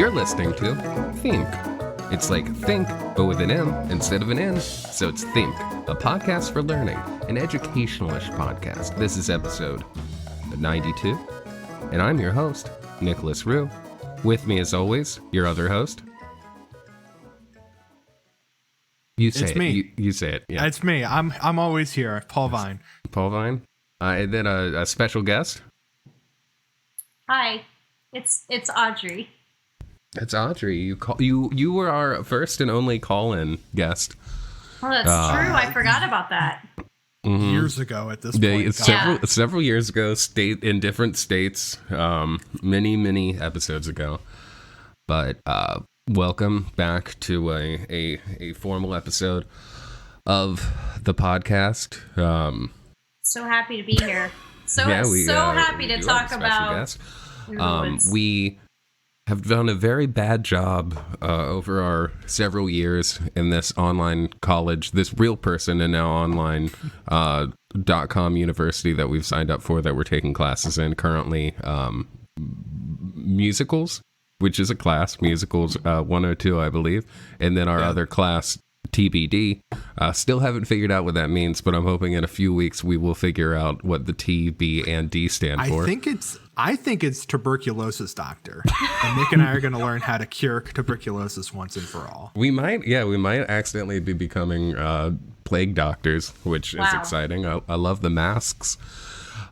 You're listening to Think. It's like think, but with an M instead of an N, so it's Think, a podcast for learning, an educational-ish podcast. This is episode 92, and I'm your host, Nicholas Rue. With me, as always, your other host. You say it's it. me. You say it. Yeah. It's me. I'm always here. Paul Vine. Paul Vine. And then a special guest. Hi, it's Audrey. It's Audrey. You were our first and only call-in guest. Oh, that's true. I forgot about that. Mm-hmm. Years ago at this point. Several years ago, in different states, many episodes ago. But welcome back to a formal episode of the podcast. So happy to be here. So happy to talk about. We have done a very bad job over our several years in this online college, this real person and now online .com university that we've signed up for, that we're taking classes in currently. Musicals, which is a class, musicals 102, I believe. And then our other class, TBD. Still haven't figured out what that means, but I'm hoping in a few weeks we will figure out what the T, B, and D stand for. I think it's tuberculosis doctor. And Nick and I are going to learn how to cure tuberculosis once and for all. We might accidentally be becoming plague doctors, which is exciting. I love the masks.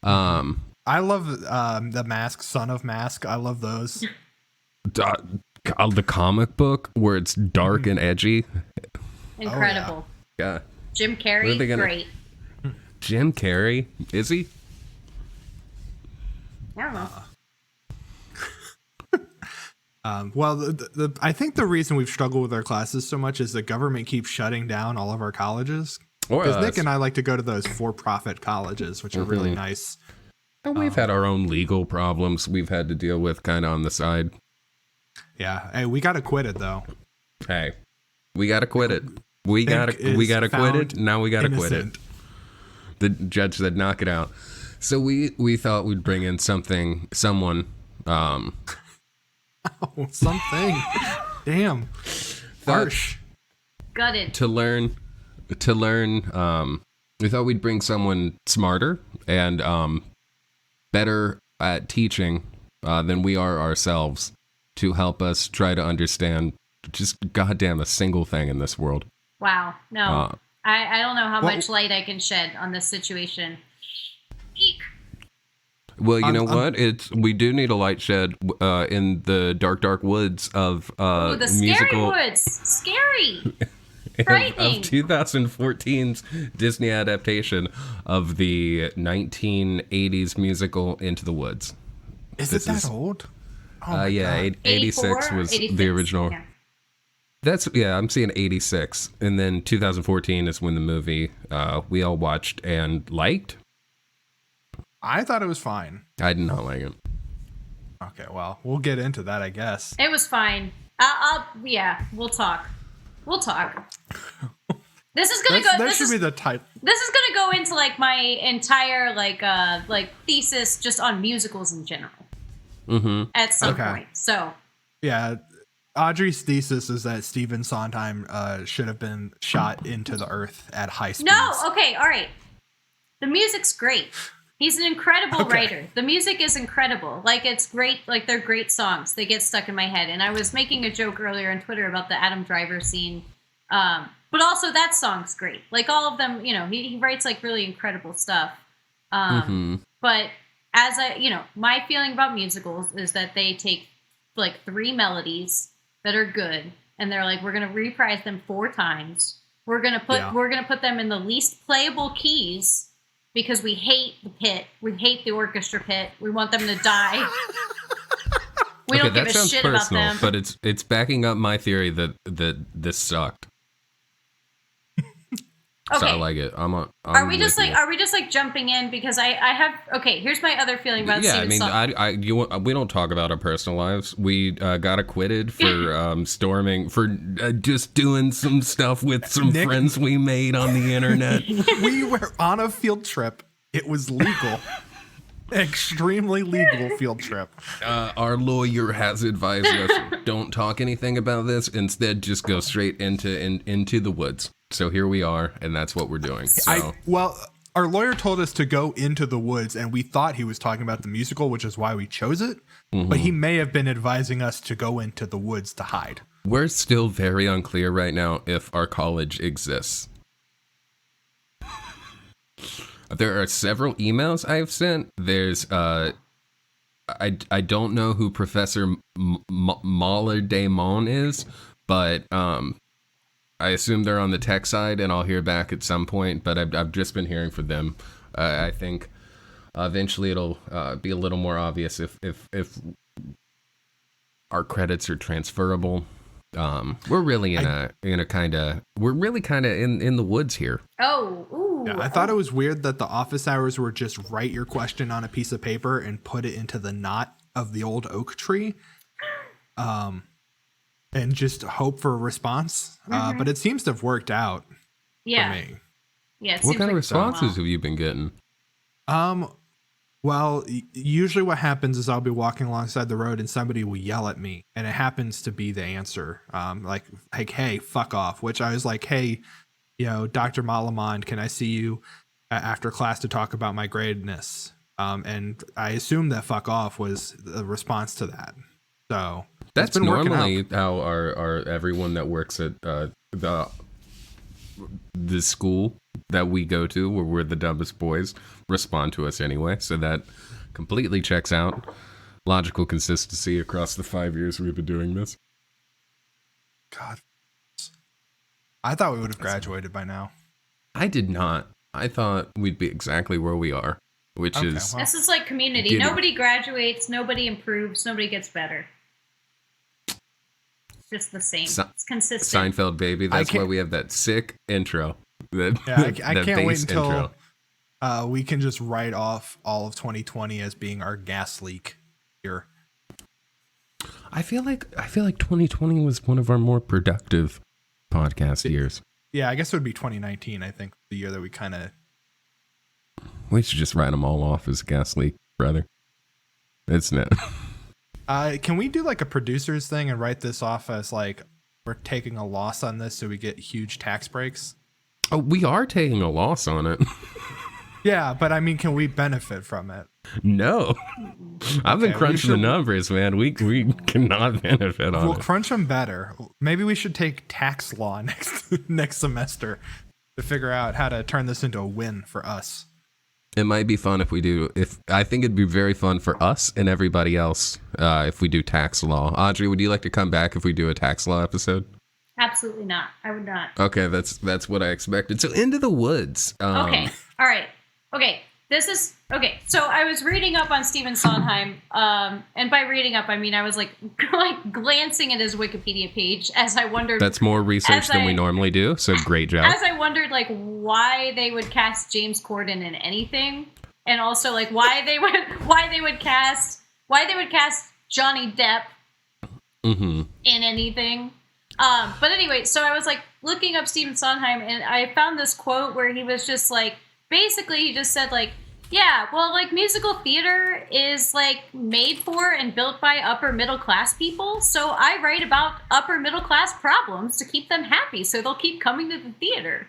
I love the Mask, Son of Mask. I love those. The comic book where it's dark and edgy. Incredible. Yeah. Jim Carrey, great. Jim Carrey, is he? I don't know. Well, I think the reason we've struggled with our classes so much is the government keeps shutting down all of our colleges. Because Nick and I like to go to those for-profit colleges, which are really nice. And we've had our own legal problems we've had to deal with kind of on the side. Yeah. Hey, we got acquitted, though. Hey, we got acquitted. We got acquitted. Now we got acquitted. The judge said, knock it out. So we thought we'd bring in someone. Something. Damn. Harsh. Gutted. To learn. We thought we'd bring someone smarter and better at teaching than we are ourselves to help us try to understand just goddamn a single thing in this world. Wow. No. I don't know how much light I can shed on this situation. Eek. Well, you know what? We do need a light shed in the dark woods of the scary woods. Scary. Frightening. Of 2014's Disney adaptation of the 1980s musical Into the Woods. Is it that old? Oh yeah, 86 was 86? The original. Yeah. I'm seeing 86. And then 2014 is when the movie we all watched and liked. I thought it was fine. I did not like it. Okay, well, we'll get into that, I guess. It was fine. We'll talk. This is gonna go. That should be the title. This is gonna go into like my entire like thesis just on musicals in general. Mm-hmm. At some point. So. Yeah, Audrey's thesis is that Stephen Sondheim should have been shot into the earth at high speeds. No. Okay. All right. The music's great. He's an incredible writer. The music is incredible. Like, it's great. Like, they're great songs. They get stuck in my head. And I was making a joke earlier on Twitter about the Adam Driver scene. But also that song's great. Like, all of them, he writes, like, really incredible stuff. But my feeling about musicals is that they take, like, 3 melodies that are good. And they're like, we're going to reprise them 4 times. We're going to put them in the least playable keys. Because we hate the pit. We hate the orchestra pit. We want them to die. We don't give a shit about them. But it's backing up my theory that this sucked. Okay. So I like it. Are we just jumping in because I have here's my other feeling about Steven Sondheim. We don't talk about our personal lives. We got acquitted for storming, for just doing some stuff with some friends we made on the internet. We were on a field trip. It was legal. extremely legal field trip. Our lawyer has advised us, don't talk anything about this. Instead, just go straight into the woods. So here we are, and that's what we're doing. So. Our lawyer told us to go into the woods, and we thought he was talking about the musical, which is why we chose it. Mm-hmm. But he may have been advising us to go into the woods to hide. We're still very unclear right now if our college exists. There are several emails I've sent. There's I don't know who Professor Mahler-Damon is, but I assume they're on the tech side, and I'll hear back at some point. But I've just been hearing from them. I think eventually it'll be a little more obvious if our credits are transferable. We're really in a kind of in the woods here. Oh, ooh. Yeah, I thought it was weird that the office hours were just write your question on a piece of paper and put it into the knot of the old oak tree, and just hope for a response. But it seems to have worked out. Yeah. For me. Yeah. What kind of responses have you been getting? Well, usually what happens is I'll be walking alongside the road and somebody will yell at me, and it happens to be the answer. Like, hey, fuck off, which I was like, hey, Dr. Malamond, can I see you after class to talk about my greatness? And I assume that fuck off was the response to that. So that's normally how our everyone that works at the school that we go to, where we're the dumbest boys, respond to us anyway. So that completely checks out. Logical consistency across the 5 years we've been doing this. God, I thought we would have graduated by now. I did not. I thought we'd be exactly where we are, which is... This is like Community. Nobody graduates, nobody improves, nobody gets better. It's just the same. It's consistent. Seinfeld, baby. That's why we have that sick intro. I can't wait until we can just write off all of 2020 as being our gas leak year. I feel like 2020 was one of our more productive podcast years. Yeah, I guess it would be 2019, I think, the year that we kind of... We should just write them all off as gas leak, brother. It's not. Can we do like a producer's thing and write this off as like we're taking a loss on this so we get huge tax breaks? Oh, we are taking a loss on it. Yeah, but I mean, can we benefit from it? No. I've been crunching the numbers, man. We cannot benefit on it. We'll crunch them better. Maybe we should take tax law next semester to figure out how to turn this into a win for us. It might be fun if we do. I think it'd be very fun for us and everybody else if we do tax law. Audrey, would you like to come back if we do a tax law episode? Absolutely not. I would not. Okay, that's what I expected. So Into the Woods. Okay. All right. Okay. So I was reading up on Stephen Sondheim, and by reading up, I mean I was like glancing at his Wikipedia page as I wondered. That's more research than we normally do, so great job. As I wondered like why they would cast James Corden in anything, and also like why they would cast Johnny Depp in anything. But anyway, so I was like looking up Stephen Sondheim, and I found this quote where he was just like, basically he just said like, yeah, well, like musical theater is like made for and built by upper middle class people. So I write about upper middle class problems to keep them happy. So they'll keep coming to the theater,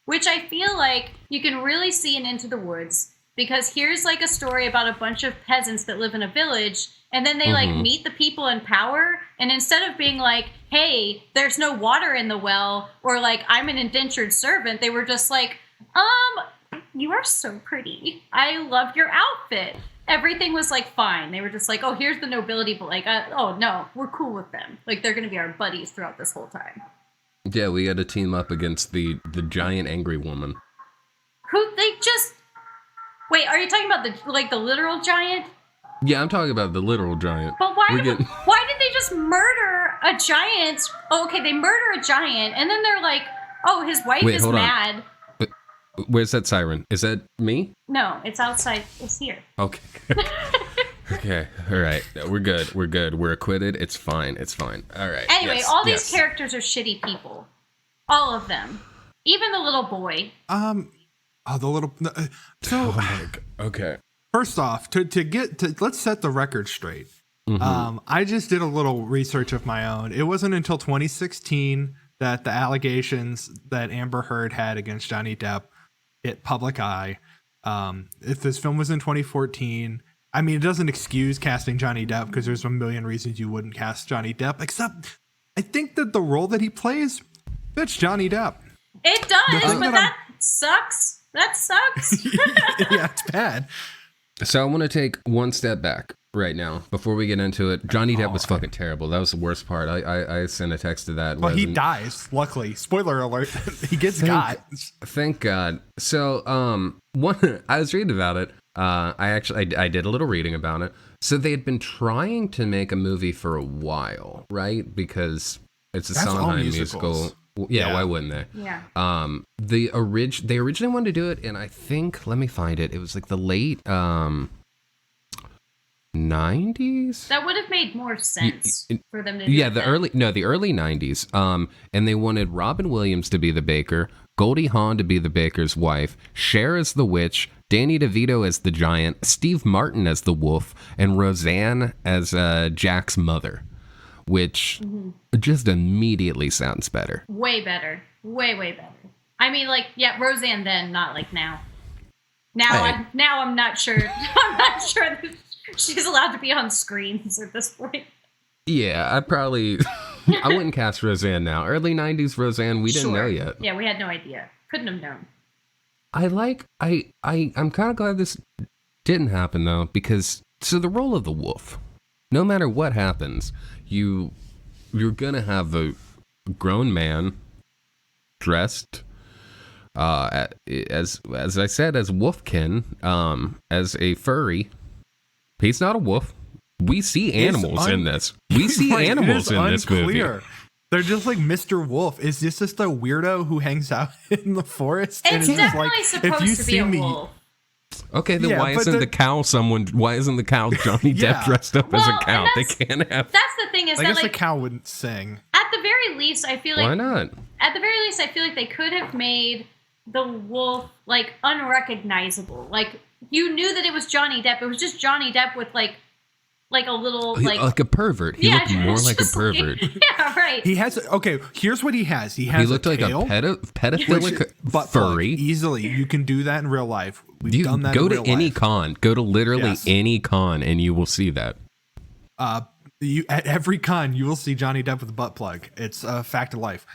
which I feel like you can really see in Into the Woods, because here's like a story about a bunch of peasants that live in a village, and then they like meet the people in power. And instead of being like, hey, there's no water in the well, or like, I'm an indentured servant, they were just like, you are so pretty. I love your outfit. Everything was like fine. They were just like, oh, here's the nobility, but like, oh no, we're cool with them. Like they're gonna be our buddies throughout this whole time. Yeah, we had to team up against the giant angry woman. Wait, are you talking about the literal giant? Yeah, I'm talking about the literal giant. But why did they just murder a giant? Oh, okay, they murder a giant, and then they're like, oh, his wife is mad. Where's that siren? Is that me? No, it's outside. It's here. Okay. Okay. All right. We're good. We're acquitted. It's fine. All right. Anyway, all these characters are shitty people. All of them. Even the little boy. Okay. First off, let's set the record straight. I just did a little research of my own. It wasn't until 2016 that the allegations that Amber Heard had against Johnny Depp hit public eye. If this film was in 2014, I mean, it doesn't excuse casting Johnny Depp because there's a million reasons you wouldn't cast Johnny Depp, except I think that the role that he plays fits Johnny Depp. It does, but that sucks. That sucks. Yeah, it's bad. So I want to take one step back right now before we get into it. Johnny Depp was fucking terrible. That was the worst part. I sent a text to that. Well, he dies, luckily. Spoiler alert. He gets got. Thank God. So I was reading about it. I did a little reading about it. So they had been trying to make a movie for a while, right? Because it's a Sondheim musical. Yeah, why wouldn't they? Yeah. They originally wanted to do it, and I think, let me find it. It was like the late 90s. That would have made more sense for them to do. Yeah, the early 90s. And they wanted Robin Williams to be the baker, Goldie Hawn to be the baker's wife, Cher as the witch, Danny DeVito as the giant, Steve Martin as the wolf, and Roseanne as Jack's mother, which just immediately sounds better. Way better. Way better. I mean, like, yeah, Roseanne then, not like now. I'm not sure. I'm not sure that she's allowed to be on screens at this point. Yeah, I wouldn't cast Roseanne now. Early 90s Roseanne, we didn't know yet. Yeah, we had no idea. Couldn't have known. I'm kind of glad this didn't happen though, because the role of the wolf, no matter what happens, you're gonna have a grown man dressed as I said, as Wolfkin, as a furry. He's not a wolf. We see animals in this. We see animals in this movie. They're just like Mr. Wolf. Is this just a weirdo who hangs out in the forest? It's definitely supposed to be a wolf. Okay, then why isn't the cow Johnny Depp dressed up as a cow? They can't have. That's the thing is I that guess like the cow wouldn't sing. At the very least, I feel like why not? At the very least, I feel like they could have made the wolf like unrecognizable. Like you knew that it was Johnny Depp. It was just Johnny Depp with like a little like a pervert. He looked more like a pervert. Yeah, right. He has here's what he has. He looked like a pedophilic furry. Easily, you can do that in real life. We've done that. Go to any con. Go to literally any con, and you will see that. At every con, you will see Johnny Depp with a butt plug. It's a fact of life.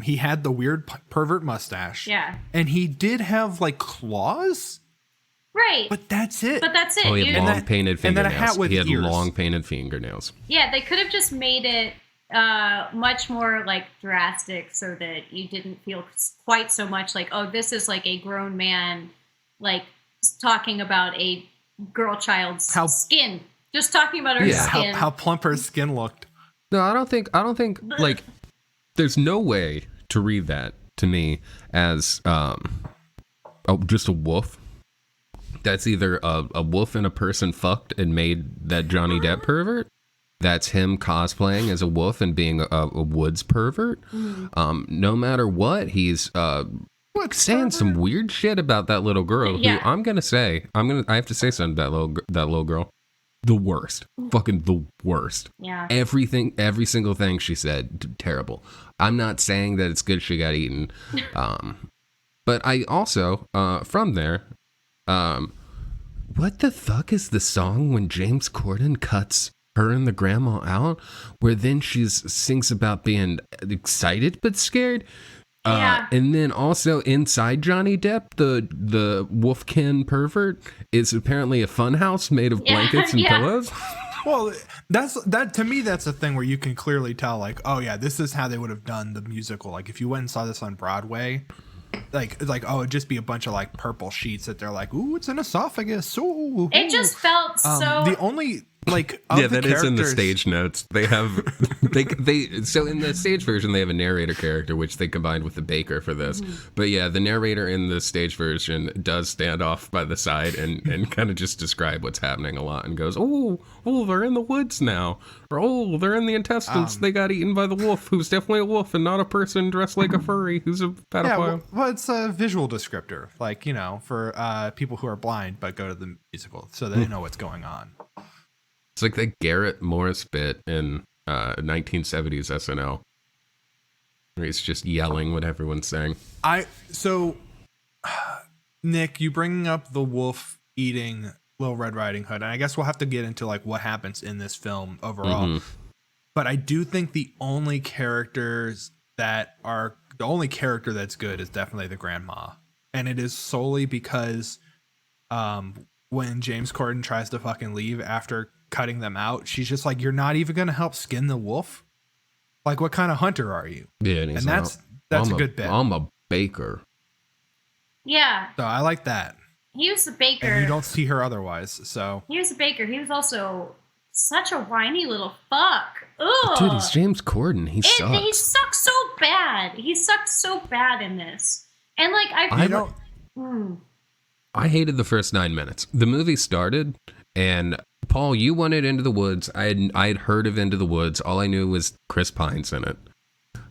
He had the weird pervert mustache. Yeah, and he did have like claws. Right. But that's it. Oh, he had long painted fingernails. And then a hat with ears. He had long painted fingernails. Yeah, they could have just made it much more like drastic so that you didn't feel quite so much like, oh, this is like a grown man like talking about a girl child's skin. Just talking about her skin. How plump her skin looked. No, I don't think like there's no way to read that to me as just a wolf. That's either a wolf and a person fucked and made that Johnny Depp pervert. That's him cosplaying as a wolf and being a woods pervert. No matter what, he's saying some weird shit about that little girl. Who I have to say something about that little girl. The worst. Fucking the worst. Yeah. Every single thing she said, terrible. I'm not saying that it's good she got eaten. But I also, from there, what the fuck is the song when James Corden cuts her and the grandma out, where then she sings about being excited but scared? And then also inside Johnny Depp, the Wolfkin pervert is apparently a funhouse made of blankets and pillows. Well, that to me, that's a thing where you can clearly tell, like, oh yeah, this is how they would have done the musical. Like if you went and saw this on Broadway, like it'd just be a bunch of like purple sheets that they're like, ooh, it's an esophagus. Ooh. It just felt so. The only like of Yeah, the that is in the characters- stage notes. They have so in the stage version they have a narrator character which they combined with the baker for this. But yeah, the narrator in the stage version does stand off by the side and kind of just describe what's happening a lot and goes, "Oh, they're in the woods now." Or, "Oh, they're in the intestines. They got eaten by the wolf, who's definitely a wolf and not a person dressed like a furry who's a pedophile." Yeah, well, it's a visual descriptor, like, for people who are blind but go to the musical, so they know what's going on. It's like the Garrett Morris bit in 1970s SNL, where he's just yelling what everyone's saying. So, Nick, you bringing up the wolf eating Little Red Riding Hood, and I guess we'll have to get into like what happens in this film overall. But I do think the only character that's good is definitely the grandma, and it is solely because when James Corden tries to fucking leave after cutting them out, she's just like, "You're not even gonna help skin the wolf? Like, what kind of hunter are you?" Yeah, and that's a good bit. I'm a baker. Yeah. So I like that. He was the baker. And you don't see her otherwise. So He was the baker. He was also such a whiny little fuck. Ugh. Dude, he's James Corden. He sucks. He sucks so bad. He sucked so bad in this. And like I hated the first 9 minutes. The movie started, and Paul, you wanted Into the Woods. I had heard of Into the Woods. All I knew was Chris Pine's in it.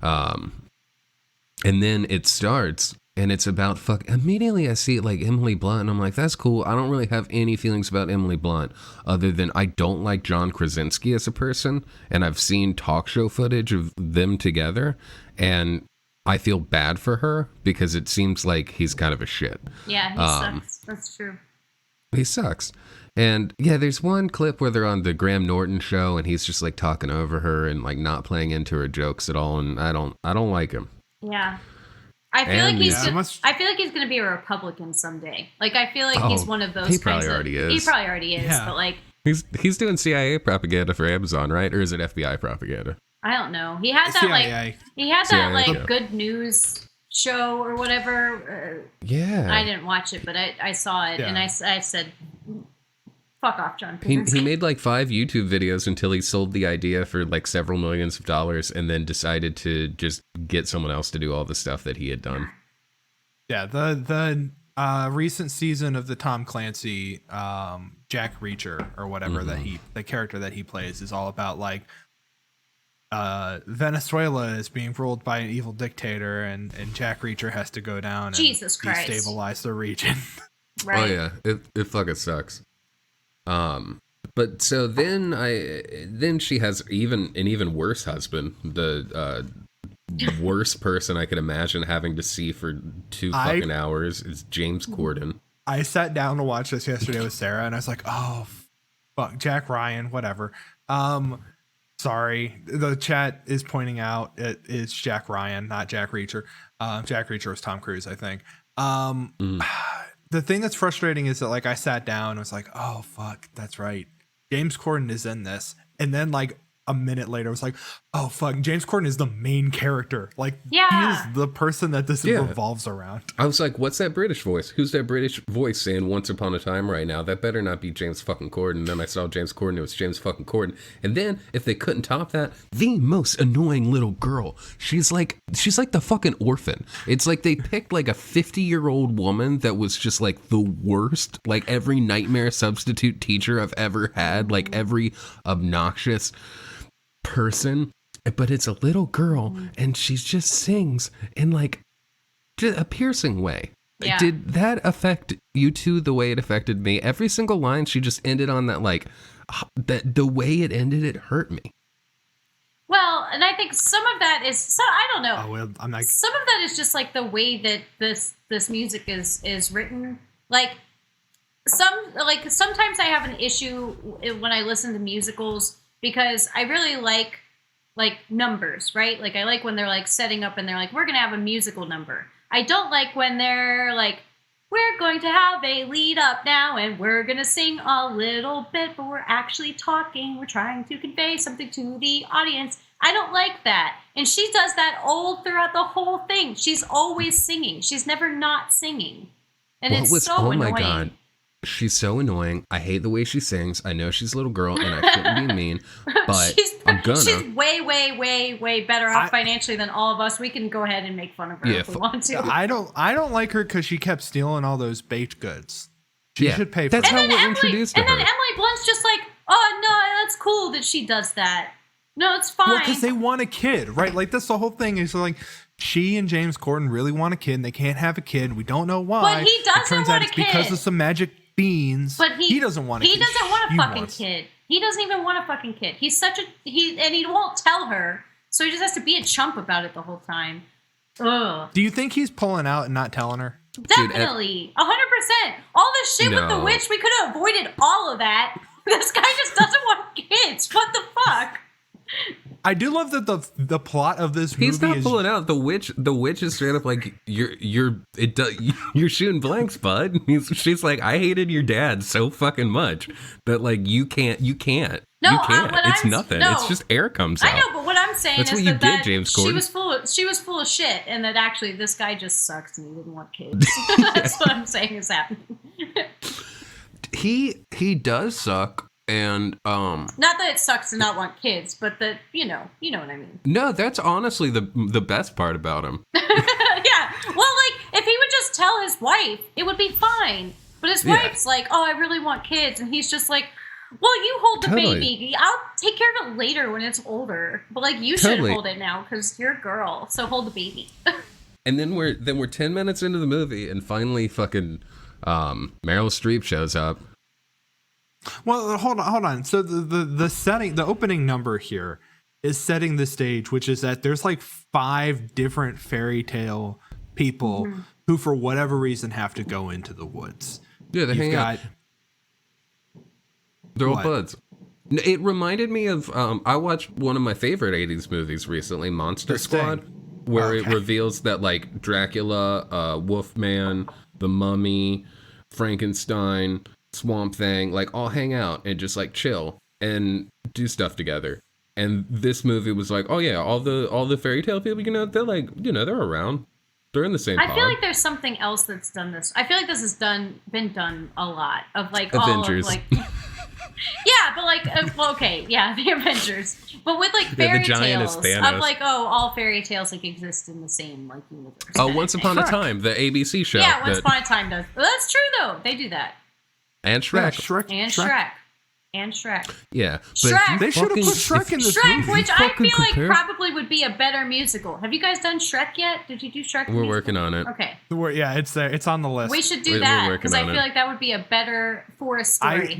And then it starts, and it's about immediately I see like Emily Blunt, and I'm like, that's cool. I don't really have any feelings about Emily Blunt other than I don't like John Krasinski as a person, and I've seen talk show footage of them together, and I feel bad for her because it seems like he's kind of a shit. Yeah, he sucks. That's true. He sucks. And yeah, there's one clip where they're on the Graham Norton show and he's just like talking over her and like not playing into her jokes at all, and I don't like him. Yeah. I feel like he's gonna be a Republican someday. Like I feel like he's one of those. He probably already is. He probably already is. Yeah. But like he's doing CIA propaganda for Amazon, right? Or is it FBI propaganda? I don't know. He had that CIA. CIA. good news show or whatever. Yeah. I didn't watch it, but I saw it, and I said, "Fuck off, John." He made like 5 YouTube videos until he sold the idea for like several millions of dollars and then decided to just get someone else to do all the stuff that he had done. Yeah, the recent season of the Tom Clancy Jack Reacher or whatever the character that he plays is all about like Venezuela is being ruled by an evil dictator, and Jack Reacher has to go down and destabilize the region. Right. Oh yeah, it fucking sucks. But so then she has an even worse husband, the worst person I could imagine having to see for 2 fucking hours is James Corden. I sat down to watch this yesterday with Sarah, and I was like, "Oh, fuck, Jack Ryan, whatever." Sorry, the chat is pointing out it's Jack Ryan, not Jack Reacher. Jack Reacher was Tom Cruise, I think. The thing that's frustrating is that like I sat down and was like, "Oh fuck, that's right, James Corden is in this," and then like a minute later, I was like, "Oh fuck, James Corden is the main character. Like, he is the person that this revolves around." I was like, "What's that British voice? Who's that British voice saying Once Upon a Time right now? That better not be James fucking Corden." And then I saw James Corden. It was James fucking Corden. And then if they couldn't top that, the most annoying little girl. She's like the fucking orphan. It's like they picked like a 50-year-old woman that was just like the worst, like every nightmare substitute teacher I've ever had, like every obnoxious person, but it's a little girl and she just sings in like a piercing way. Yeah. Did that affect you two the way it affected me? Every single line she just ended on that, like that the way it ended, it hurt me. Well, and I think some of that is I don't know. Oh, well, I'm not. Some of that is just like the way that this music is written. Like sometimes I have an issue when I listen to musicals because I really like numbers, right? Like I like when they're like setting up and they're like, we're gonna have a musical number. I don't like when they're like, we're going to have a lead up now and we're gonna sing a little bit, but we're actually talking. We're trying to convey something to the audience. I don't like that. And she does that all throughout the whole thing. She's always singing. She's never not singing. And it's so annoying. God. she's so annoying. I hate the way she sings. I know she's a little girl, and I shouldn't be mean, but I'm gonna. She's way, way, way, way better off financially than all of us. We can go ahead and make fun of her if we want to. I don't like her because she kept stealing all those baked goods. She should pay for That's that. how we're introduced to her. And then Emily Blunt's just like, oh, no, that's cool that she does that. No, it's fine. Well, because they want a kid, right? Like, that's the whole thing. Is like, she and James Corden really want a kid, and they can't have a kid. We don't know why. But he doesn't want a kid. Because of some magic beans. But he doesn't want a kid. He doesn't want a fucking kid. He doesn't even want a fucking kid. He's such a... And he won't tell her, so he just has to be a chump about it the whole time. Ugh. Do you think he's pulling out and not telling her? Definitely. 100%. All this shit with the witch, we could have avoided all of that. This guy just doesn't want kids. What the fuck? I do love that the plot of this movie He's not is pulling out. The witch is straight up like, you're shooting blanks, bud. She's like, I hated your dad so fucking much that like you can't. No, You can't. It's nothing. No. It's just air comes out. I know, but what I'm saying That's is what you that, did, James Corden. she was full of shit, and that actually this guy just sucks and he didn't want kids. That's what I'm saying is happening. He does suck, and not that it sucks to not want kids, but that you know what I mean. No, that's honestly the best part about him. Yeah, well, like if he would just tell his wife, it would be fine. But his wife's like, "Oh, I really want kids," and he's just like, "Well, you hold the baby. I'll take care of it later when it's older. But like, you should hold it now because you're a girl. So hold the baby." And then we're 10 minutes into the movie, and finally, fucking Meryl Streep shows up. Well, hold on. So the setting, the opening number here is setting the stage, which is that there's like 5 different fairy tale people who, for whatever reason, have to go into the woods. Yeah, they hang out. They're all buds. It reminded me of, I watched one of my favorite 80s movies recently, Monster Squad, where it reveals that, like, Dracula, Wolfman, The Mummy, Frankenstein, Swamp Thing, like, all hang out and just, like, chill and do stuff together. And this movie was like, oh, yeah, all the fairy tale people, they're, like, they're around. They're in the same pod. I feel like there's something else that's done this. I feel like this has been done a lot of, like, Avengers. all of, like... Yeah, but like, the Avengers, but with like fairy tales of like, all fairy tales like exist in the same like universe. Oh, Once Upon a Time, the ABC show. Yeah, Once Upon a Time does. Well, that's true though. They do that. And Shrek. Yeah, Shrek. Yeah, but Shrek. They should have put Shrek in this Shrek, movie. which I feel like probably would be a better musical. Have you guys done Shrek yet? Did you do Shrek? We're working on it. Okay. Yeah, it's there. It's on the list. We should do that because I feel like that would be a better for a story.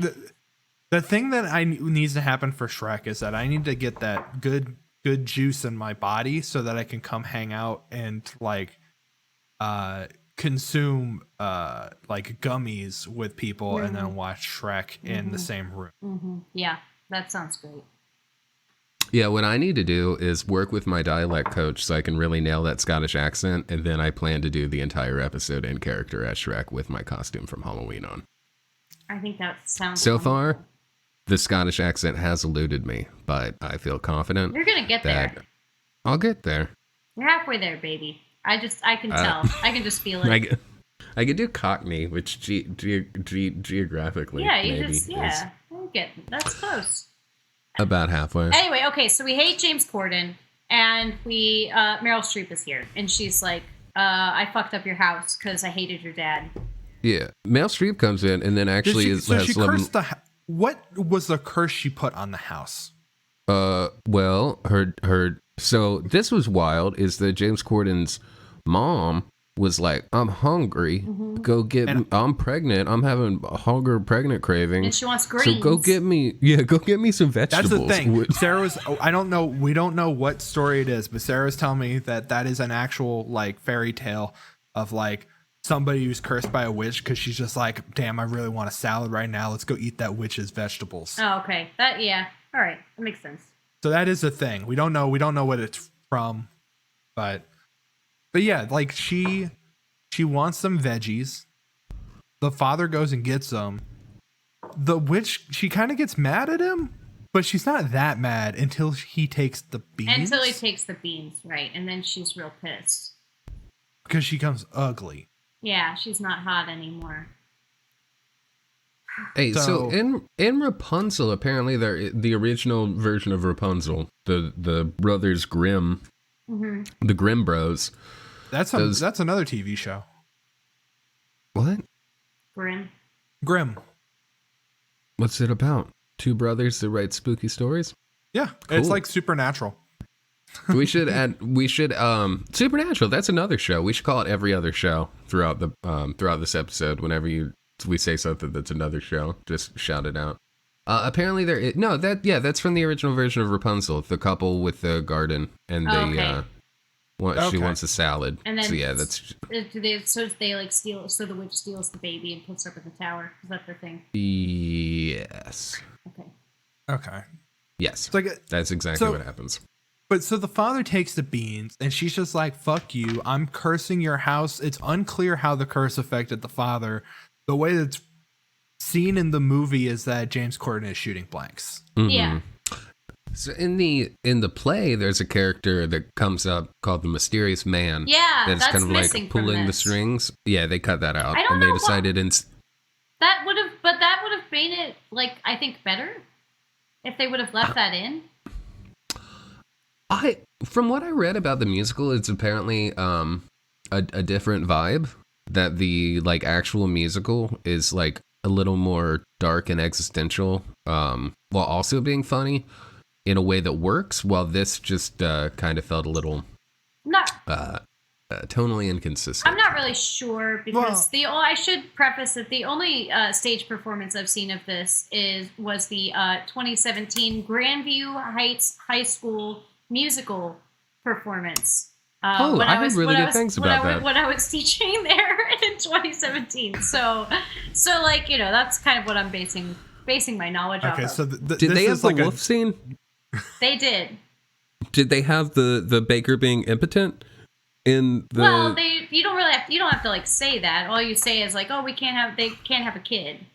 The thing that needs to happen for Shrek is that I need to get that good juice in my body so that I can come hang out and like consume like gummies with people and then watch Shrek in the same room. Mm-hmm. Yeah, that sounds great. Yeah, what I need to do is work with my dialect coach so I can really nail that Scottish accent, and then I plan to do the entire episode in character as Shrek with my costume from Halloween on. I think that sounds so far. The Scottish accent has eluded me, but I feel confident. You're going to get there. I'll get there. You're halfway there, baby. I can tell. I can just feel it. I could do Cockney, which geographically that's close. About halfway. Anyway, okay, so we hate James Corden, and Meryl Streep is here, and she's like, I fucked up your house because I hated your dad. Yeah. Meryl Streep comes in and then actually what was the curse she put on the house? Well, her so this was wild is that James Corden's mom was like, I'm hungry. Go get me. I'm pregnant. I'm having a hunger pregnant craving. And she wants greens. So go get me some vegetables. That's the thing. Sarah's, I don't know. We don't know what story it is, but Sarah's telling me that is an actual like fairy tale of like somebody who's cursed by a witch because she's just like, damn, I really want a salad right now. Let's go eat that witch's vegetables. Oh, okay. All right. That makes sense. So that is a thing. We don't know what it's from, but yeah, like she wants some veggies. The father goes and gets them. The witch, she kind of gets mad at him, but she's not that mad until he takes the beans. Right. And then she's real pissed. Because she becomes ugly. Yeah, she's not hot anymore. Hey, so in Rapunzel, apparently the original version of Rapunzel, the brothers Grimm, the Grimm Bros. That's another TV show. What? Grimm. What's it about? Two brothers that write spooky stories? Yeah, cool. It's like Supernatural. We should Supernatural. That's another show. We should call it every other show throughout this episode. Whenever we say something that's another show, just shout it out. Apparently that's from the original version of Rapunzel, the couple with the garden, and she wants a salad. And then so yeah, that's so the witch steals the baby and puts her up in the tower. Is that their thing? Yes. Okay. Yes. Like, that's exactly what happens. But so the father takes the beans, and she's just like, "Fuck you! I'm cursing your house." It's unclear how the curse affected the father. The way that's seen in the movie is that James Corden is shooting blanks. Mm-hmm. Yeah. So in the play, there's a character that comes up called the Mysterious Man. Yeah, that's kind of like pulling the strings. Yeah, they cut that out, and they decided that would have made it, like, I think, better if they would have left that in. From what I read about the musical, it's apparently a different vibe. That the like actual musical is like a little more dark and existential, while also being funny in a way that works. While this just kind of felt a little tonally inconsistent. I'm not really sure because I should preface that the only stage performance I've seen of this was the 2017 Grandview Heights High School musical performance. I heard really good things about that. When I was teaching there in 2017. So like, that's kind of what I'm basing my knowledge off of. Okay, so did they have the wolf scene? They did. Did they have the baker being impotent in the? Well, you don't have to like say that. All you say is like, oh, they can't have a kid,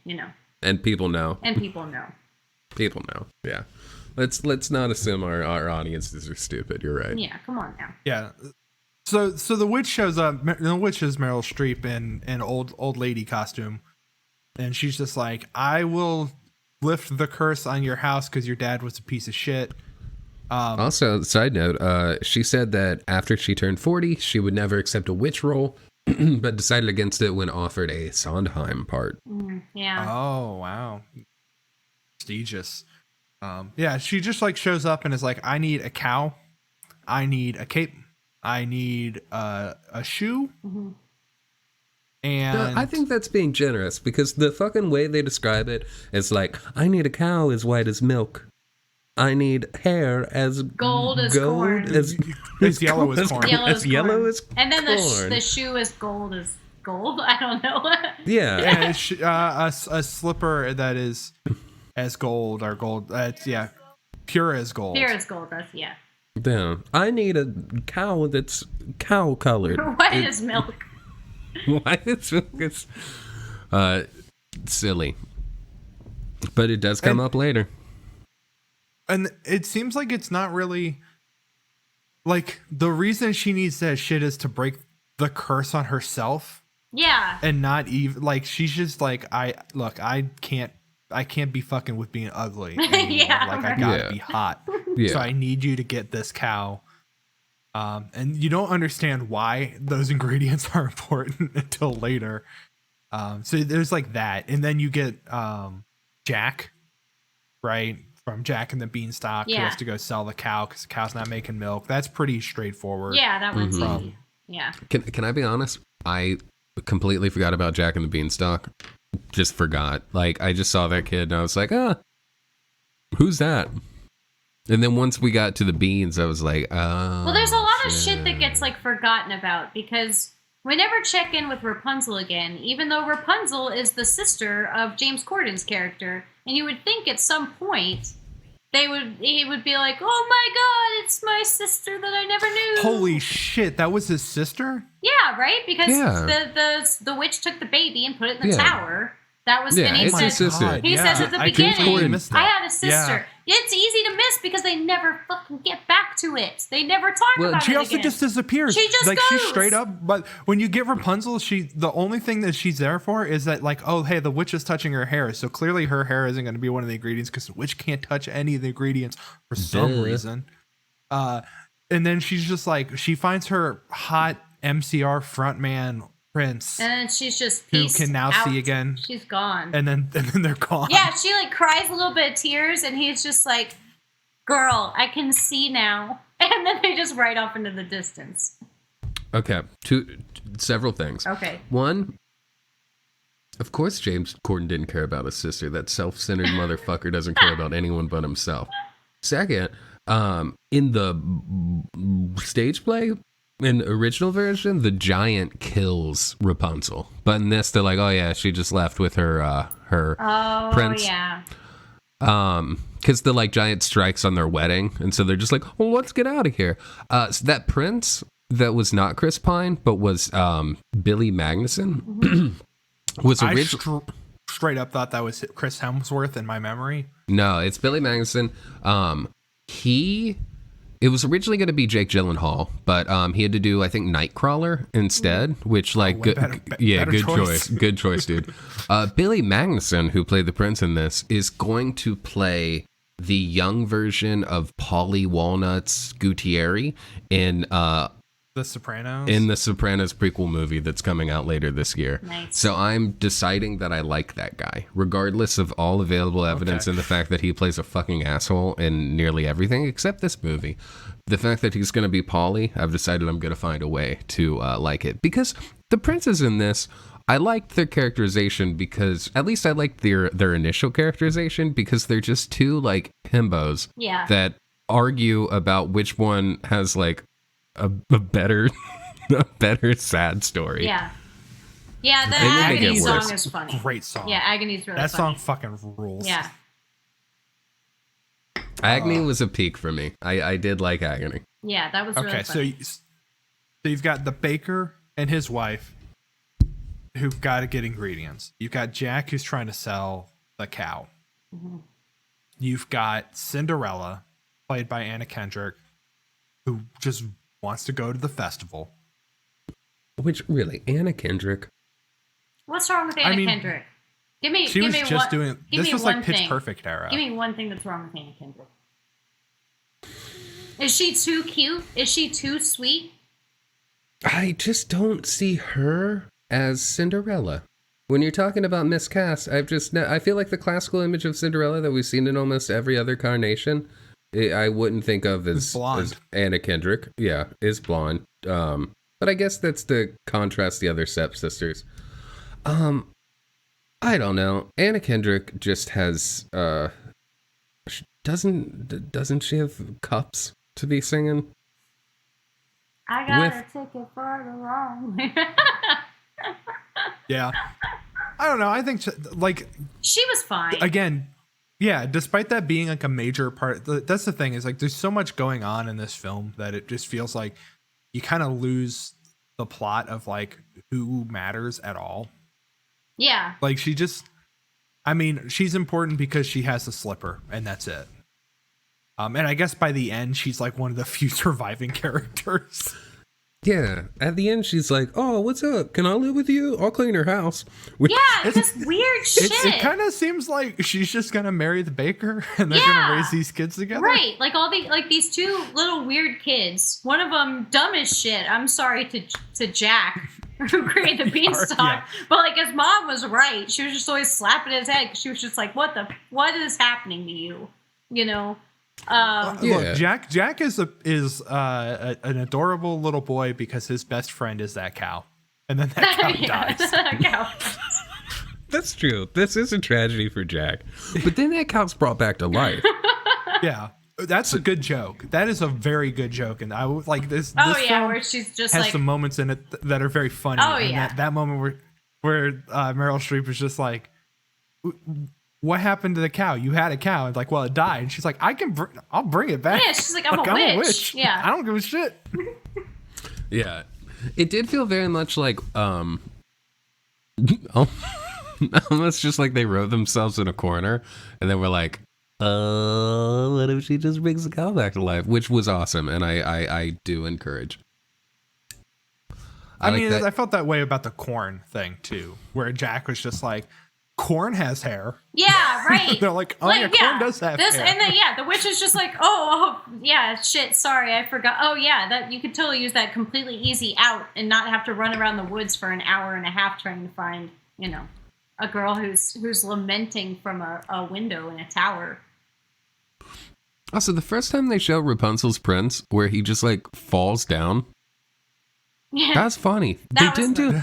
And people know. People know. People know. Yeah. Let's not assume our audiences are stupid. You're right. Yeah, come on now. Yeah. So the witch shows up. The witch is Meryl Streep in an old lady costume, and she's just like, "I will lift the curse on your house because your dad was a piece of shit." Also, side note, she said that after she turned 40, she would never accept a witch role, but decided against it when offered a Sondheim part. Yeah. Oh wow. Prestigious. Yeah, she just like shows up and is like, I need a cow, I need a cape, I need a shoe. Mm-hmm. And no, I think that's being generous because the fucking way they describe it is like, I need a cow as white as milk. I need hair as gold as corn. As yellow as corn. Yellow as corn. And then the shoe is gold as gold. I don't know. Yeah. And a slipper that is as gold or gold. Pure as gold. Pure as gold. That's yeah. Damn. I need a cow that's cow colored. White as milk. White as milk is silly, but it does come up later. And it seems like it's not really like the reason she needs that shit is to break the curse on herself. Yeah. And not even like she's just like I can't be fucking with being ugly anymore. Yeah, like I gotta be hot. Yeah. So I need you to get this cow. And you don't understand why those ingredients are important until later. So there's like that, and then you get Jack, right? From Jack and the Beanstalk, who has to go sell the cow because the cow's not making milk. That's pretty straightforward. Yeah, that one's easy. Yeah. Can I be honest? I completely forgot about Jack and the Beanstalk. Just forgot. Like, I just saw that kid and I was like, who's that? And then once we got to the beans, I was like, well, there's a lot of shit that gets like forgotten about because we never check in with Rapunzel again, even though Rapunzel is the sister of James Corden's character. And you would think at some point he would be like, oh my god, it's my sister that I never knew. Holy shit, that was his sister? Yeah, right? Because the witch took the baby and put it in the tower. That was and he says at the beginning, I had a sister. Yeah. it's easy to miss because they never fucking get back to it. They never talk about it She also again. just disappears. She just like goes. She's straight up. But when you get Rapunzel, the only thing that she's there for is that, like, oh hey, the witch is touching her hair, so clearly her hair isn't going to be one of the ingredients because the witch can't touch any of the ingredients for some reason. And then she's just like, she finds her hot MCR frontman Prince, and then she's just who can now see again. She's gone. And then they're gone. Yeah, she like cries a little bit of tears, and he's just like, "Girl, I can see now." And then they just ride off into the distance. Okay, several things. Okay. One, of course, James Corden didn't care about his sister. That self-centered motherfucker doesn't care about anyone but himself. Second, in the stage play. In the original version, the giant kills Rapunzel, but in this, they're like, "Oh yeah, she just left with her prince." Yeah. Because the like giant strikes on their wedding, and so they're just like, "Well, let's get out of here." So that prince that was not Chris Pine, but was Billy Magnuson, was originally. Straight up thought that was Chris Hemsworth in my memory. No, it's Billy Magnuson. It was originally going to be Jake Gyllenhaal, but he had to do, I think, Nightcrawler instead, which, like, better good choice. Good choice, dude. Billy Magnuson, who played the prince in this, is going to play the young version of Paulie Walnuts Gutierrez in The Sopranos? In the Sopranos prequel movie that's coming out later this year. Nice. So I'm deciding that I like that guy, regardless of all available evidence and the fact that he plays a fucking asshole in nearly everything except this movie. The fact that he's going to be Paulie, I've decided I'm going to find a way to like it. Because the princes in this, I liked their characterization because, at least I liked their initial characterization because they're just two, like, himbos that argue about which one has, like, a better sad story. Yeah, the Agony song is funny. Great song. Yeah, Agony's really funny. That song fucking rules. Yeah. Agony was a peak for me. I did like Agony. Yeah, that was really funny. So you've got the baker and his wife who've got to get ingredients. You've got Jack who's trying to sell the cow. Mm-hmm. You've got Cinderella, played by Anna Kendrick, who just wants to go to the festival. Which, really, Anna Kendrick? What's wrong with Anna Kendrick? This was like Pitch Perfect era. Give me one thing that's wrong with Anna Kendrick. Is she too cute? Is she too sweet? I just don't see her as Cinderella. When you're talking about miscast, I feel like the classical image of Cinderella that we've seen in almost every other carnation, I wouldn't think of as Anna Kendrick. Yeah, is blonde. But I guess that's to contrast the other stepsisters. I don't know. Anna Kendrick just has doesn't she have cups to be singing? I got a ticket for the wrong. Yeah. I don't know. I think she was fine. Again, yeah, despite that being like a major part, that's the thing is like there's so much going on in this film that it just feels like you kind of lose the plot of like who matters at all. Yeah. Like she's important because she has the slipper and that's it. And I guess by the end, she's like one of the few surviving characters. Yeah. At the end, she's like, "Oh, what's up? Can I live with you? I'll clean her house." It's just weird shit. It kind of seems like she's just going to marry the baker and they're going to raise these kids together. Right. Like these two little weird kids. One of them dumb as shit. I'm sorry to Jack, who created the beanstalk. Yeah. But like his mom was right. She was just always slapping his head. She was just like, what is happening to you? You know? Look, Jack is an adorable little boy because his best friend is that cow, and then that cow dies. That's true. This is a tragedy for Jack, but then that cow's brought back to life. Yeah, that's a good joke. That is a very good joke, and I would like this. This film where she's just has like some moments in it that are very funny. Oh and yeah, that moment where Meryl Streep is just like, what happened to the cow? You had a cow. And like, well, it died. And she's like, I'll bring it back. Yeah, she's like, I'm a witch. Yeah. I don't give a shit. Yeah. It did feel very much like, almost just like they wrote themselves in a corner and then we're like, what if she just brings the cow back to life? Which was awesome, and I do encourage. I mean, I felt that way about the corn thing too, where Jack was just like, corn has hair. Yeah, right. They're like, oh yeah, corn does have hair. And then the witch is just like, oh yeah, shit, sorry, I forgot. Oh yeah, that you could totally use that completely easy out and not have to run around the woods for an hour and a half trying to find, a girl who's lamenting from a window in a tower. Also, the first time they show Rapunzel's prince, where he just like falls down, that's funny. They didn't do.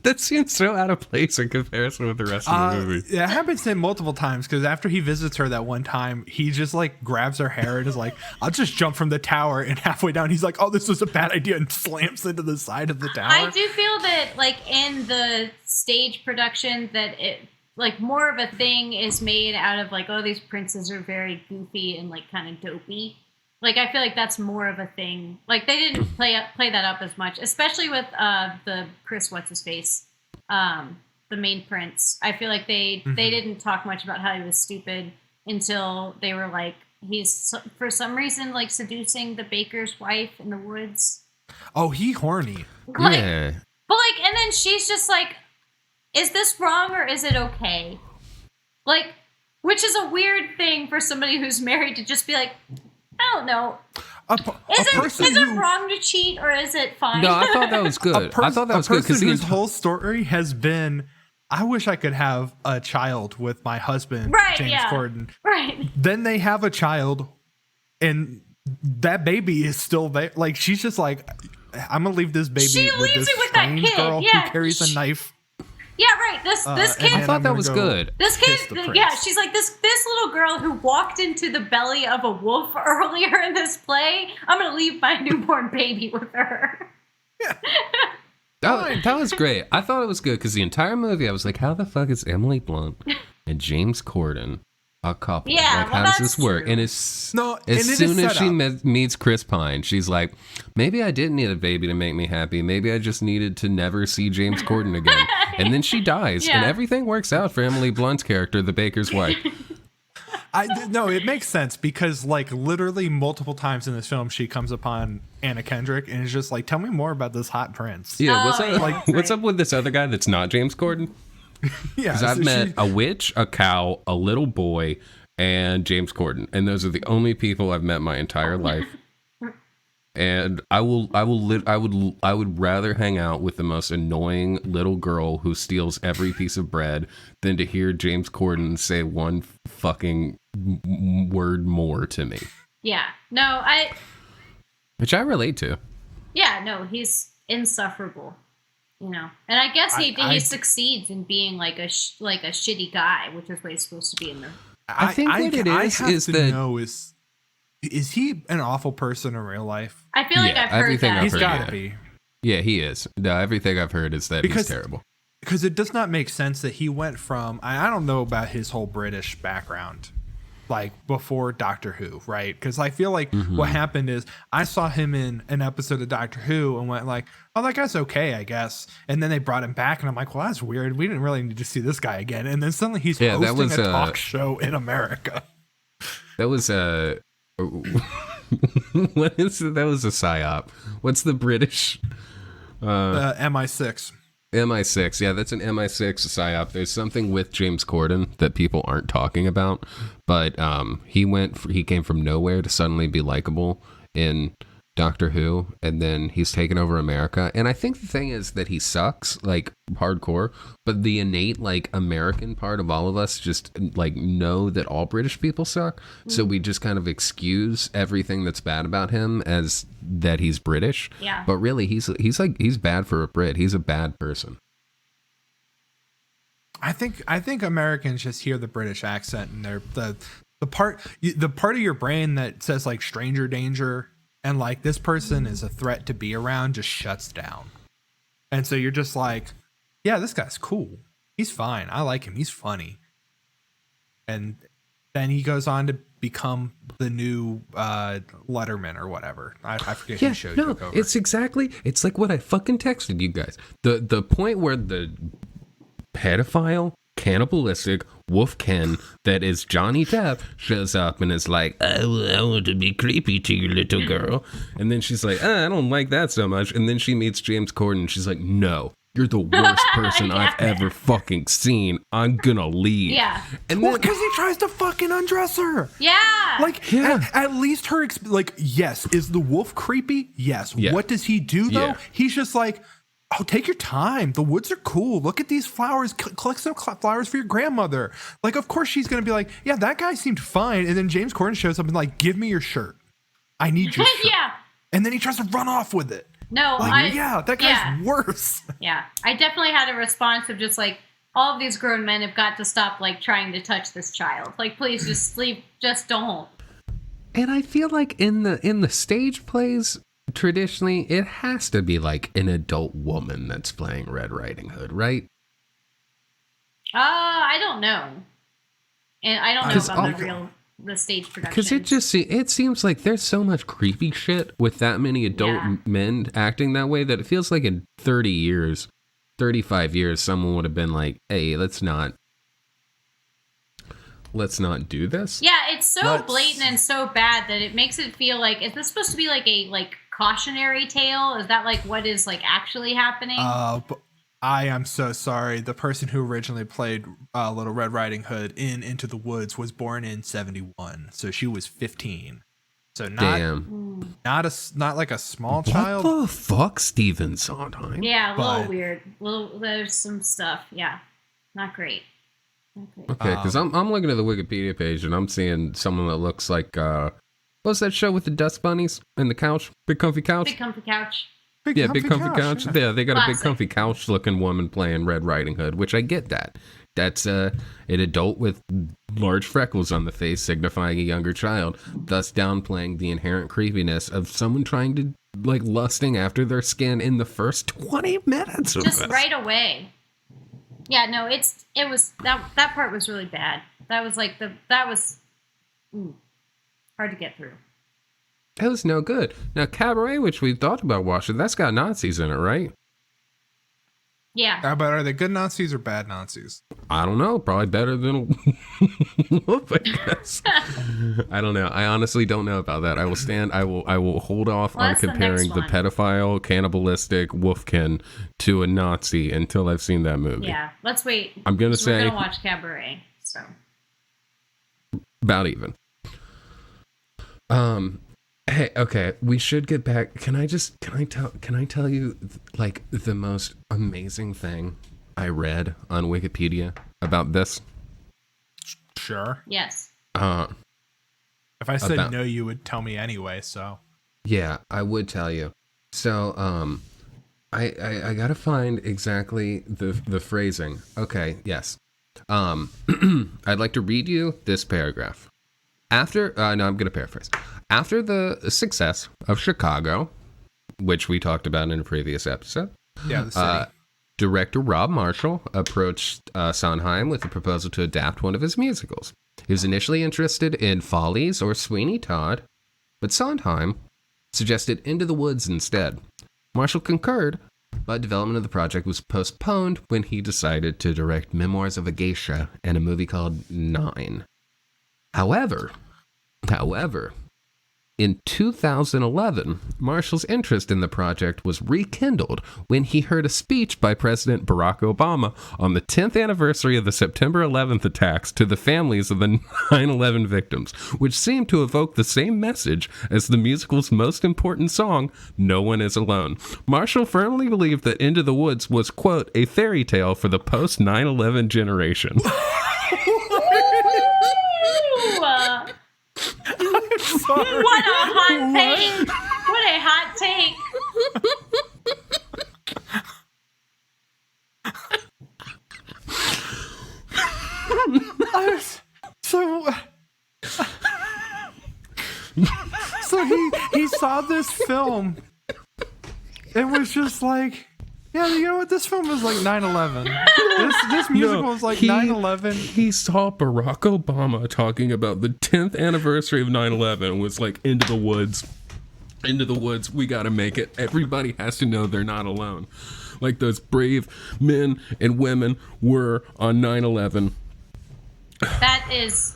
That seems so out of place in comparison with the rest of the movie. Yeah, it happens to him multiple times because after he visits her that one time, he just like grabs her hair and is like, I'll just jump from the tower. And halfway down, he's like, oh, this was a bad idea, and slams into the side of the tower. I do feel that like in the stage production that it like more of a thing is made out of like, oh, these princes are very goofy and like kind of dopey. Like, I feel like that's more of a thing. Like, they didn't play that up as much, especially with the Chris What's-His-Face, the main prince. I feel like they didn't talk much about how he was stupid until they were like, he's, for some reason, like, seducing the baker's wife in the woods. Oh, he horny. Like, yeah. But, like, and then she's just like, is this wrong or is it okay? Like, which is a weird thing for somebody who's married to just be like, I don't know. Is it wrong to cheat or is it fine? No, I thought that was good. I thought that was good because his whole story has been, I wish I could have a child with my husband, James Corden. Right. Then they have a child, and that baby is still there. Like, she's just like, I'm gonna leave this baby with this strange girl who carries a knife. Yeah, right. This kid. I thought that was good. This kid, she's like this little girl who walked into the belly of a wolf earlier in this play. I'm gonna leave my newborn baby with her. Yeah. That was great. I thought it was good because the entire movie I was like, how the fuck is Emily Blunt and James Corden a couple? Yeah, like, how does this work? True. And as soon as she meets Chris Pine, she's like, maybe I didn't need a baby to make me happy. Maybe I just needed to never see James Corden again. And then she dies, and everything works out for Emily Blunt's character, the baker's wife. No, it makes sense because, like, literally multiple times in this film, she comes upon Anna Kendrick and is just like, "Tell me more about this hot prince." Yeah, what's up with this other guy that's not James Corden? Yeah, because I've met a witch, a cow, a little boy, and James Corden, and those are the only people I've met my entire life. And I would rather hang out with the most annoying little girl who steals every piece of bread than to hear James Corden say one fucking word more to me. Yeah. No, which I relate to. Yeah, no, he's insufferable, And I guess he succeeds in being like a shitty guy, which is what he's supposed to be in the. I think what it is that. Is he an awful person in real life? I feel like I've heard that. He's got to be. Yeah, he is. No, everything I've heard is that he's terrible. Because it does not make sense that he went from, I don't know about his whole British background, like before Doctor Who, right? Because I feel like what happened is I saw him in an episode of Doctor Who and went like, oh, that guy's okay, I guess. And then they brought him back and I'm like, well, that's weird. We didn't really need to see this guy again. And then suddenly he's hosting a talk show in America. That was what is it? That was a psyop. What's the British? MI6. MI6. Yeah, that's an MI6 psyop. There's something with James Corden that people aren't talking about, but he came from nowhere to suddenly be likable in Doctor Who, and then he's taken over America. And I think the thing is that he sucks, like, hardcore, but the innate, like, American part of all of us just, like, know that all British people suck, so we just kind of excuse everything that's bad about him as that he's British. Yeah. But really, he's bad for a Brit. He's a bad person. I think Americans just hear the British accent and they're the part of your brain that says, like, stranger danger and like this person is a threat to be around just shuts down. And so you're just like, yeah, this guy's cool. He's fine. I like him. He's funny. And then he goes on to become the new Letterman or whatever. I forget who show took over. It's like what I fucking texted you guys. The point where the pedophile, cannibalistic, Wolfkin that is Johnny Depp shows up and is like, I want to be creepy to you, little girl. And then she's like, I don't like that so much. And then she meets James Corden and she's like, no, you're the worst person I've ever fucking seen. I'm gonna leave. Yeah. And Well, then, because he tries to fucking undress her. Yeah. Like, Yeah. at least her, yes, is the wolf creepy? Yes. Yeah. What does he do, though? Yeah. He's just like, oh, take your time. The woods are cool. Look at these flowers. Collect some flowers for your grandmother. Like, of course she's going to be like, yeah, that guy seemed fine. And then James Corden shows up and like, give me your shirt. I need your shirt. Yeah. And then he tries to run off with it. No, Like, that guy's worse. Yeah. I definitely had a response of just like, all of these grown men have got to stop like trying to touch this child. Like, please just sleep. Just don't. and I feel like in the stage plays, traditionally, it has to be like an adult woman that's playing Red Riding Hood, right? I don't know. And I don't know 'Cause about the stage production. Because it seems like there's so much creepy shit with that many adult men acting that way that it feels like in 30 years, 35 years, someone would have been like, hey, let's not do this. Yeah, it's so blatant and so bad that it makes it feel like, is this supposed to be like a cautionary tale? Is that like what is like actually happening? But I am so sorry. The person who originally played Little Red Riding Hood in Into the Woods was born in 71, so she was 15. So not like a small child. What the fuck, Stephen Sondheim? Yeah, a little weird. There's some stuff. Yeah, not great. Okay, because I'm looking at the Wikipedia page and I'm seeing someone that looks like what's that show with the dust bunnies and the couch? Big comfy couch? Big comfy couch. Big comfy couch. Yeah, they got a big Classic. comfy couch looking woman playing Red Riding Hood, which I get that. That's an adult with large freckles on the face signifying a younger child, thus downplaying the inherent creepiness of someone trying to like lusting after their skin in the first 20 minutes of Just this. right away. Yeah, no, it was that part was really bad. That was like hard to get through. That was no good. Now, Cabaret, which we thought about watching, that's got Nazis in it, right? Yeah. But are they good Nazis or bad Nazis? I don't know. Probably better than Wolf, I guess. I don't know. I honestly don't know about that. I will hold off on that's the comparing next the one. pedophile, cannibalistic Wolfkin to a Nazi until I've seen that movie. Yeah. Let's wait. I'm gonna We're say gonna watch Cabaret. So. about even. Hey, okay, we should get back. Can I tell you like the most amazing thing I read on Wikipedia about this? Sure. Yes. If I said About- no, you would tell me anyway, so. Yeah, I would tell you. So, I gotta find exactly the phrasing. Okay, yes. I'd like to read you this paragraph. After, no, I'm gonna paraphrase. After the success of Chicago, which we talked about in a previous episode, Yeah, the city. director Rob Marshall approached Sondheim with a proposal to adapt one of his musicals. He was initially interested in Follies or Sweeney Todd, but Sondheim suggested Into the Woods instead. Marshall concurred, but development of the project was postponed when he decided to direct Memoirs of a Geisha and a movie called Nine. However, in 2011, Marshall's interest in the project was rekindled when he heard a speech by President Barack Obama on the 10th anniversary of the September 11th attacks to the families of the 9/11 victims, which seemed to evoke the same message as the musical's most important song, No One Is Alone. Marshall firmly believed that Into the Woods was, quote, a fairy tale for the post-9/11 generation. Sorry. What a hot take! What a hot take! So he saw this film and was just like, yeah, you know what? This film was like 9/11. This musical was like 9/11. He saw Barack Obama talking about the 10th anniversary of 9/11 and was like, Into the Woods. Into the Woods, we gotta make it. Everybody has to know they're not alone. Like those brave men and women were on 9/11. That is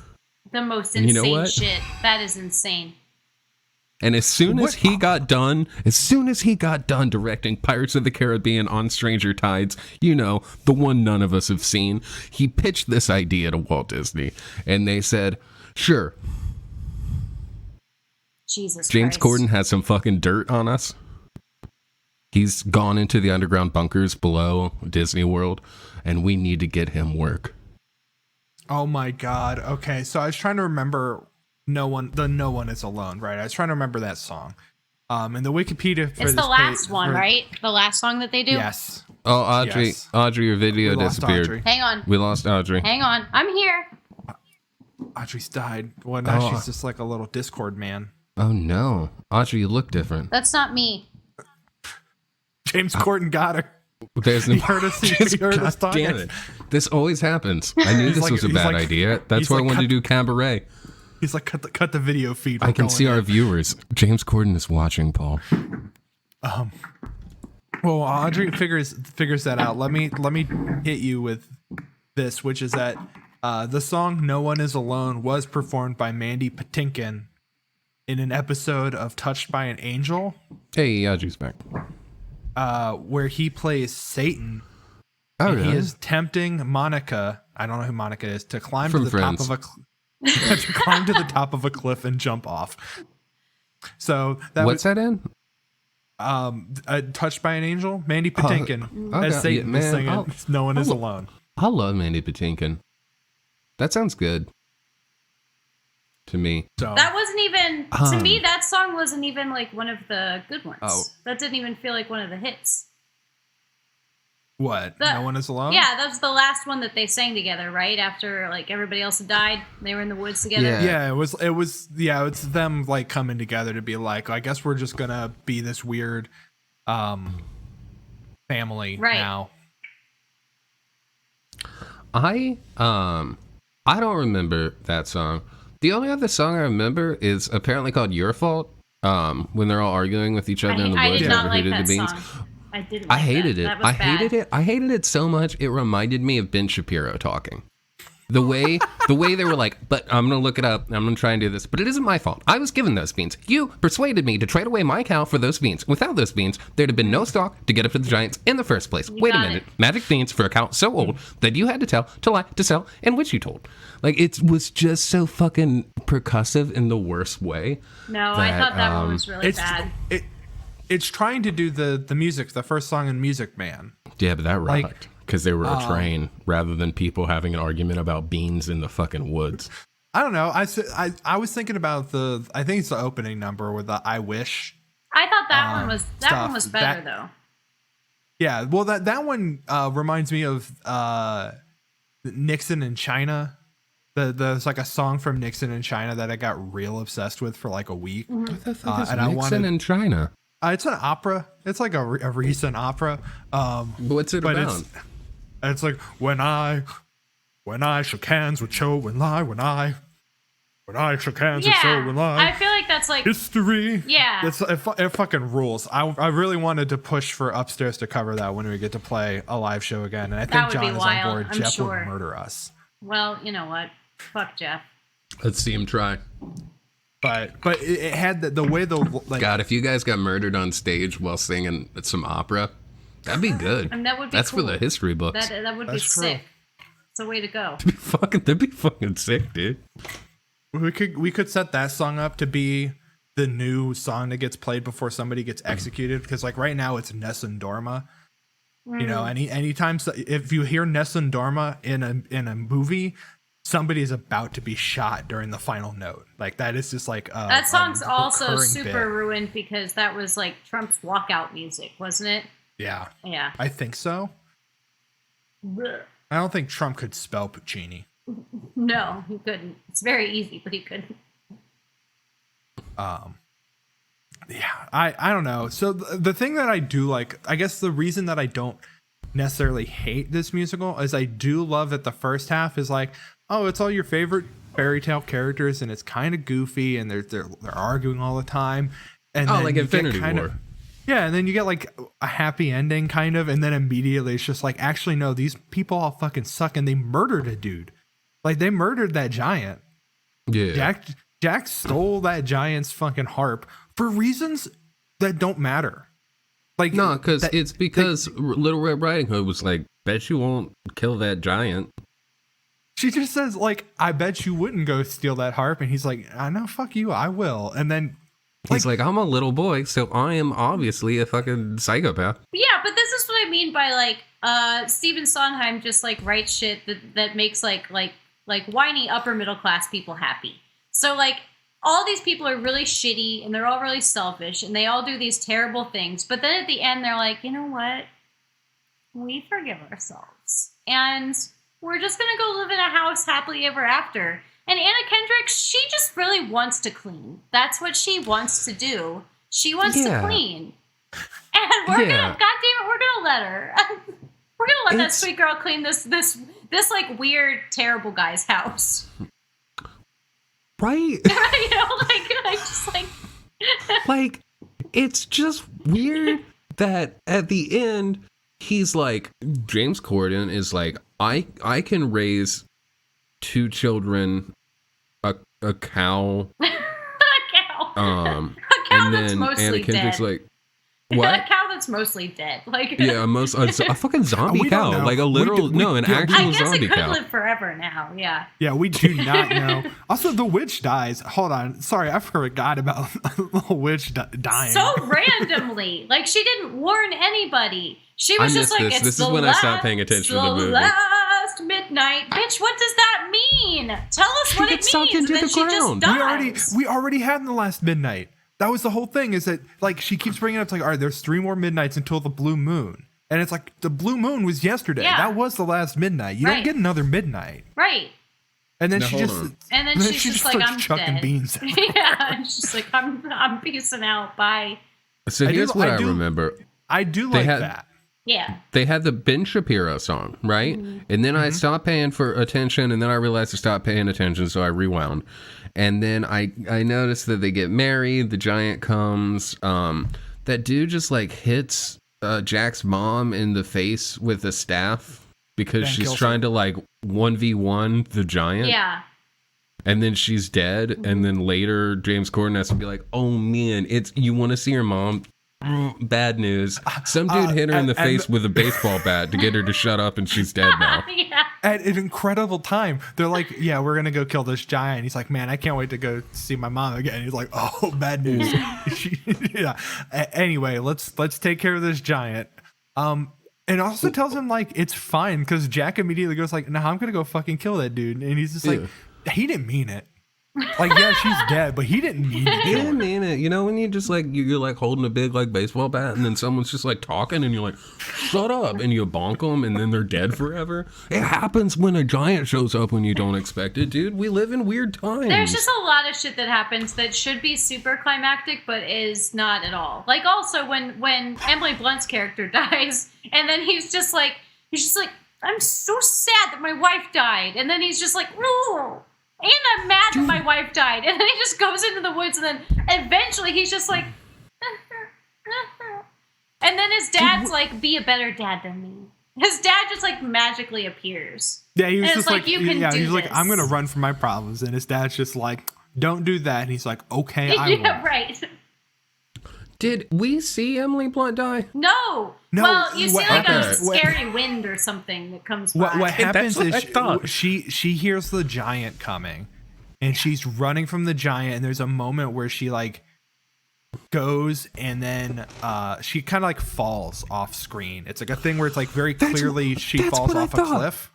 the most And you insane know what? shit. That is insane. And as soon as he got done directing Pirates of the Caribbean on Stranger Tides, you know, the one none of us have seen, he pitched this idea to Walt Disney, and they said, sure. Jesus James Christ. Corden has some fucking dirt on us. He's gone into the underground bunkers below Disney World, and we need to get him work. Oh my God. Okay, so I was trying to remember No One Is Alone, right? I was trying to remember that song. And the Wikipedia for It's this the last one, right? The last song that they do? Yes. Oh, Audrey, Yes. Audrey, your video We lost disappeared. Audrey. Hang on. We lost Audrey. Hang on. I'm here. Audrey's died. Well, now Oh. she's just like a little Discord man. Oh no, Audrey, you look different. That's not me. James Corden got her. There's no. He heard us. He heard us God talking. damn it! This always happens. I knew this like- was a he's bad like- idea. That's he's why I like, wanted to cut- do Cabaret. He's like, cut the video feed. I We're can going see our in. viewers. James Corden is watching, Paul. Well, Audrey figures that out. Let me hit you with this, which is that the song "No One Is Alone" was performed by Mandy Patinkin in an episode of Touched by an Angel, Hey, Audrey's back. where he plays Satan. Oh, And really? He is tempting Monica. I don't know who Monica is, to climb From to the Friends. top of a to climb to the top of a cliff and jump off. So that What's that in? Touched by an Angel, Mandy Patinkin okay. as Satan Yeah, is man, singing I'll- "No One Is I'll- Alone." I love Mandy Patinkin. That sounds good to me. So That wasn't even, to me, that song wasn't even like one of the good ones. Oh. That didn't even feel like one of the hits. what? The- No One Is Alone? Yeah, that was the last one that they sang together, right? After like everybody else had died, they were in the woods together. Yeah. Yeah, it's them like coming together to be like, I guess we're just gonna be this weird family Right. now. I don't remember that song. The only other song I remember is apparently called "Your Fault." When they're all arguing with each other in the I woods did not over who like did that the beans. song. I didn't. I Like hated that. it. That was I bad. hated it. I hated it so much. It reminded me of Ben Shapiro talking. The way they were like, but I'm gonna look it up. I'm gonna try and do this, but it isn't my fault. I was given those beans. You persuaded me to trade away my cow for those beans. Without those beans, there'd have been no stock to get up to the giants in the first place. Wait a got minute, it. magic beans for a cow so old that you had to tell, to lie, to sell, and which you told. Like it was just so fucking percussive in the worst way. No, I that, thought that one was really It's bad. it's trying to do the music, the first song in Music Man. Yeah, but that Like, rocked because they were a train rather than people having an argument about beans in the fucking woods. I don't know. I was thinking about I think it's the opening number with the "I Wish." I thought that one was stuff. better That- though. Yeah, well that one reminds me of Nixon in China. There's like a song from Nixon in China that I got real obsessed with for like a week. What the fuck is and I Nixon wanted- in China? It's an opera. It's like a recent opera. What's it but about? it's like when I shook hands with Cho and Lai, when I shook hands with Cho Yeah, and Lai. I feel like that's like History. Yeah. It fucking rules. I really wanted to push for Upstairs to cover that when we get to play a live show again. And I think would John be is wild, on board. I'm Jeff sure. would murder us. well, you know what? Fuck Jeff. Let's see him try. But it had the way the like God, if you guys got murdered on stage while singing some opera, that'd be good. And that would be That's cool. for the history books. That would be That's true. sick. It's a way to go. That'd be fucking sick, dude. we could set that song up to be the new song that gets played before somebody gets executed, because like right now it's Nessun Dorma. You know, anytime if you hear Nessun Dorma in a movie, somebody is about to be shot during the final note. Like that is just like That song's also recurring super bit. ruined because that was like Trump's walkout music, wasn't it? Yeah, Yeah. I think so. Blech. I don't think Trump could spell Puccini. No, he couldn't. It's very easy, but he couldn't. Yeah, I don't know. So the thing that I do like, I guess the reason that I don't necessarily hate this musical is I do love that the first half is like, oh, it's all your favorite fairy tale characters and it's kind of goofy and they're arguing all the time. And Oh, then like you get Infinity kind War. of, yeah, and then you get like a happy ending kind of, and then immediately it's just like, actually no, these people all fucking suck and they murdered a dude. Like, they murdered that giant. Yeah. Jack stole that giant's fucking harp for reasons that don't matter. Like, No, because Little Red Riding Hood was like, bet you won't kill that giant. she just says, like, I bet you wouldn't go steal that harp. And he's like, I know, fuck you, I will. And then He's like, I'm a little boy, so I am obviously a fucking psychopath. Yeah, but this is what I mean by like Stephen Sondheim just like writes shit that makes like whiny upper middle class people happy. So like all these people are really shitty and they're all really selfish and they all do these terrible things. But then at the end they're like, you know what? We forgive ourselves and we're just gonna go live in a house happily ever after. And Anna Kendrick, she just really wants to clean. That's what she wants to do. She wants to clean. And we're gonna, God damn it, we're gonna let her. We're gonna let that sweet girl clean this like weird, terrible guy's house. Right? You know, like just like like, it's just weird that at the end, he's like, James Corden is like, I can raise 2 children, a cow, a cow. And that's then mostly Anna Kendrick's dead. like, what? A cow that's mostly dead. Like Yeah, a fucking zombie We don't cow, know. like a literal an I actual guess zombie it could cow. live forever now. Yeah. Yeah, we do not know. Also, the witch dies. Hold on. Sorry, I forgot about the witch dying. So randomly. Like, she didn't warn anybody. She was I just missed like, this. it's This is when I stopped paying attention to the movie. last midnight. Bitch, what does that mean? Tell us what it gets sucked means. into And then the she ground. just dies. we already had the last midnight. That was the whole thing, is that, like, she keeps bringing it up, it's like, all right, there's 3 more midnights until the blue moon. And it's like, the blue moon was yesterday. Yeah. That was the last midnight. You Right. don't get another midnight. Right. And then Now, she hold just... on. And then she's just like, starts I'm chucking dead. beans. Yeah. And she's like, I'm peacing out. Bye. So here's what I remember. I do They like had- that. Yeah. They had the Ben Shapiro song, right? And then I stopped paying for attention, and then I realized to stop paying attention, so I rewound. And then I noticed that they get married, the giant comes, that dude just like hits Jack's mom in the face with a staff because Ben she's kills trying to like 1v1 the giant. Yeah. And then she's dead, and then later James Corden has to be like, oh man, you want to see your mom? Bad news. Some dude hit her in the face with a baseball bat to get her to shut up, and she's dead now. Yeah. At an incredible time, they're like, yeah, we're gonna go kill this giant. He's like, man, I can't wait to go see my mom again. He's like, oh, bad news. Yeah. Anyway, let's take care of this giant. And also tells him like it's fine, because Jack immediately goes like, no, I'm gonna go fucking kill that dude. And he's just like, he didn't mean it. Like, yeah, she's dead, but he didn't mean it. He didn't mean it. You know, when you just like, you're like holding a big like baseball bat, and then someone's just like talking, and you're like, shut up, and you bonk them, and then they're dead forever. It happens when a giant shows up when you don't expect it, dude. We live in weird times. There's just a lot of shit that happens that should be super climactic, but is not at all. Like, also when Emily Blunt's character dies, and then he's just like, I'm so sad that my wife died, and then he's just like, ooh. And I'm mad that my wife died. And then he just goes into the woods, and then eventually he's just like, and then his dad's like, be a better dad than me. His dad just like magically appears. Yeah, he was And just it's like, you can do he's like, this. I'm gonna run from my problems, and his dad's just like, don't do that. And he's like, okay, I will. Yeah, right. Did we see Emily Blunt die? No. No, Well, you see what like a happens- scary wind or something that comes by. What happens what I is thought. she hears the giant coming, and she's running from the giant, and there's a moment where she like goes, and then she kind of like falls off screen. It's like a thing where it's like very clearly she that's falls what I off a thought. cliff.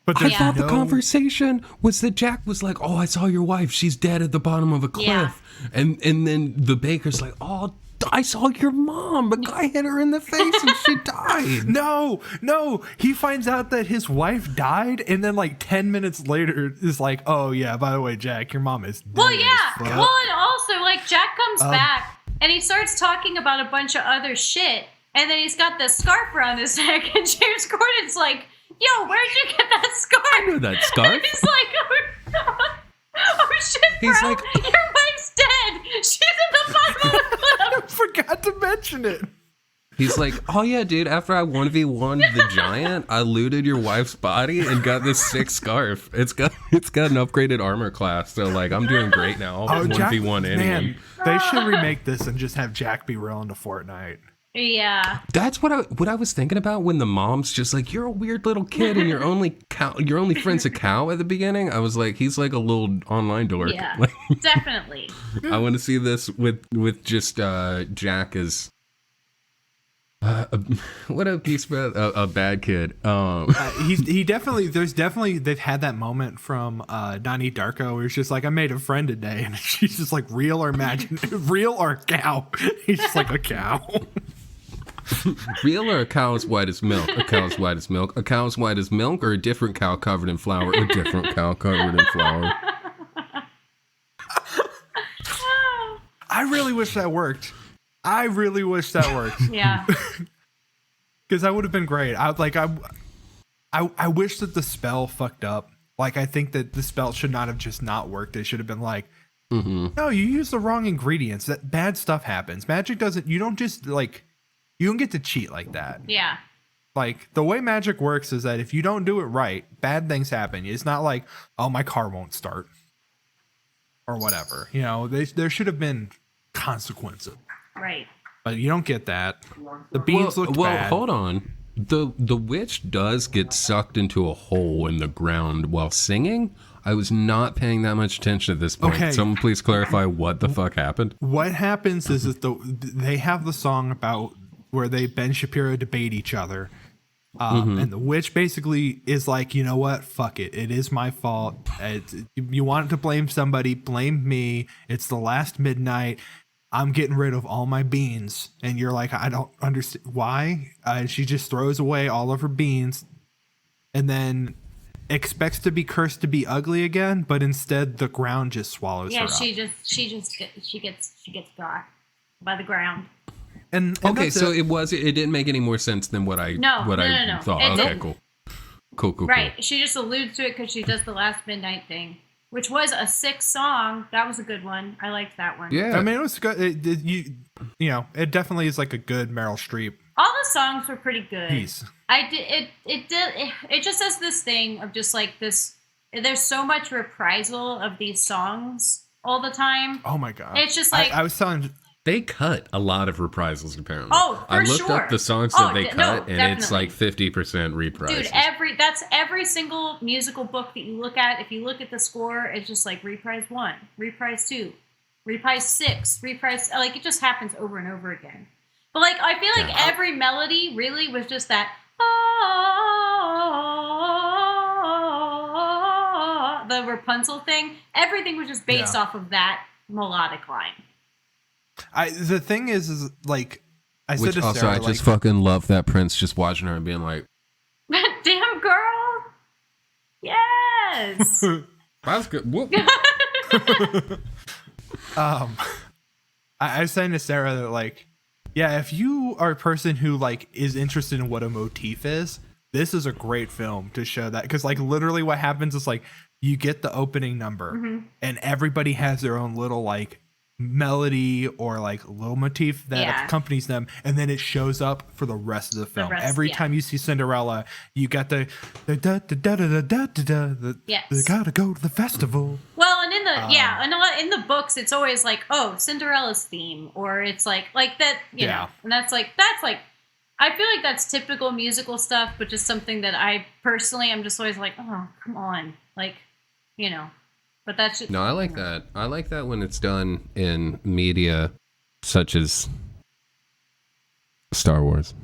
But I there's thought the no conversation was that Jack was like, oh, I saw your wife. She's dead at the bottom of a cliff. Yeah. And then the baker's like, oh, I saw your mom. A guy hit her in the face and she died. No, he finds out that his wife died, and then like 10 minutes later is like, oh yeah, by the way, Jack, your mom is dead. Well, yeah. as fuck. Well, and also, like, Jack comes back and he starts talking about a bunch of other shit, and then he's got the scarf around his neck, and James Corden's like, yo, where'd you get that scarf? I know that scarf. And he's like, oh shit, bro, He's like- your wife's dead. She's in the bottom of the cliff. I forgot to mention it. He's like, oh yeah, dude, after I 1v1'd the giant, I looted your wife's body and got this sick scarf. It's got an upgraded armor class, so like I'm doing great now. I'll 1v1 anyone. Man, they should remake this and just have Jack be real into Fortnite. Yeah. That's what I was thinking about when the mom's just like, you're a weird little kid and your only friend's a cow at the beginning. I was like, he's like a little online dork. Yeah, Like, definitely. I want to see this with just Jack as what a piece of a bad kid. He definitely, they've had that moment from Donnie Darko where he's just like, I made a friend today, and she's just like, real or real or cow? He's just like, a cow. Real or a cow as white as milk? A cow as white as milk? A cow as white as milk, or a different cow covered in flour? A different cow covered in flour. I really wish that worked. Yeah. Because that would have been great. I wish that the spell fucked up. Like, I think that the spell should not have just not worked. It should have been like, no, you use the wrong ingredients. That bad stuff happens. Magic doesn't. You don't just like. You don't get to cheat like that. Yeah. Like, the way magic works is that if you don't do it right, bad things happen. It's not like, oh, my car won't start or whatever. You know, there should have been consequences. Right. But you don't get that. The beans look bad. Well, hold on. The witch does get sucked into a hole in the ground while singing. I was not paying that much attention at this point. Okay. Someone please clarify what the fuck happened. What happens is that they have the song about where Ben Shapiro debate each other. And the witch basically is like, you know what? Fuck it. It is my fault. You want to blame somebody, blame me. It's the last midnight. I'm getting rid of all my beans. And you're like, I don't understand why. And she just throws away all of her beans and then expects to be cursed to be ugly again, but instead the ground just swallows her up. She gets got by the ground. And okay, so it didn't make any more sense than what I thought. It Okay, didn't. Cool. Right. She just alludes to it because she does the last midnight thing, which was a sick song. That was a good one. I liked that one. Yeah. I mean, it was good. It definitely is like a good Meryl Streep. All the songs were pretty good. Piece. It just has this thing of just like this. There's so much reprisal of these songs all the time. Oh my god! It's just like I was telling. They cut a lot of reprisals, apparently. Oh, for I looked sure. up the songs that they cut, and definitely. it's like 50% reprisals. Dude, that's every single musical book that you look at. If you look at the score, it's just like reprise 1, reprise 2, reprise 6, reprise. Like, it just happens over and over again. But like, I feel like every melody really was just that. The Rapunzel thing. Everything was just based off of that melodic line. The thing is like, I said Which to also, Sarah, I just fucking love that Prince just watching her and being like, Damn girl. Yes. that's good. Whoop. I was saying to Sarah that like, yeah, if you are a person who like is interested in what a motif is, this is a great film to show that, because like literally what happens is like you get the opening number and everybody has their own little like melody or like little motif that accompanies them, and then it shows up for the rest of the film. Every time you see Cinderella, you got the they gotta go to the festival. Well, and in the books, it's always like, oh, Cinderella's theme, or it's like that, you know, and that's like I feel like that's typical musical stuff, but just something that I personally am just always like, oh, come on, like, you know. But that's just, no, I like that. I like that when it's done in media such as Star Wars.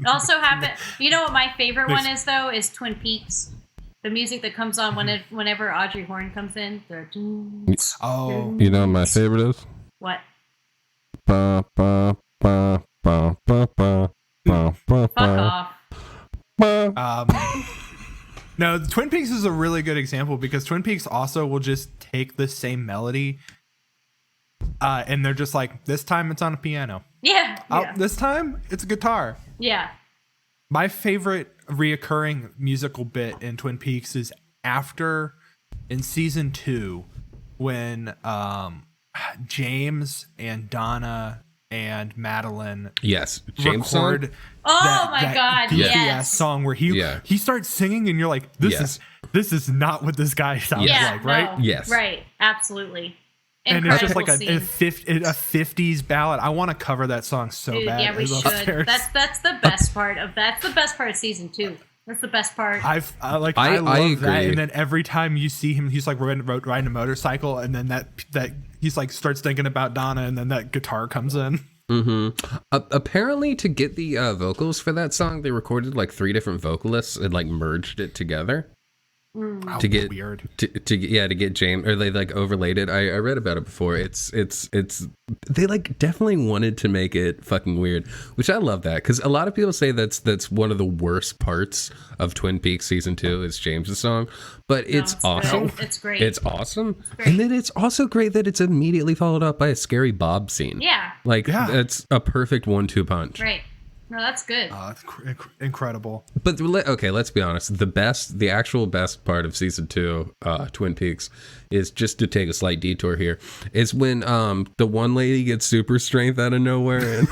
Also happen. You know what my favorite one is though? Is Twin Peaks. The music that comes on whenever Audrey Horne comes in. Oh, you know what my favorite is? What? Ba, ba, ba, ba, ba, ba, ba, ba, Fuck off. No, Twin Peaks is a really good example, because Twin Peaks also will just take the same melody and they're just like, this time it's on a piano. Yeah. This time it's a guitar. Yeah. My favorite reoccurring musical bit in Twin Peaks is in season 2 when James and Donna and Madeline Yes, James song. record Oh my God, goofy yes. ass song where he starts singing and you're like, this is not what this guy sounds like, right? No, Yes. right, absolutely. And it's just Incredible like a 50s ballad. I want to cover that song so Dude, bad. yeah, we should. Upstairs. That's the best part of that's the best part of season 2. That's the best part. I love agree. that. And then every time you see him, he's like riding a motorcycle, and then that he's like starts thinking about Donna, and then that guitar comes in. Mm-hmm. Apparently, to get the vocals for that song, they recorded like 3 different vocalists and like merged it together. To get weird to get James, or they like overlaid it. I read about it before. It's they like definitely wanted to make it fucking weird, which I love that, because a lot of people say that's one of the worst parts of Twin Peaks season 2 is James's song, but it's awesome. Good. It's great. It's awesome, great. and then it's also great that it's immediately followed up by a Scary Bob scene. Yeah, that's a perfect 1-2 punch. right. No, that's good. It's incredible. But okay, let's be honest. The actual best part of season 2, Twin Peaks, is, just to take a slight detour here, is when the one lady gets super strength out of nowhere. And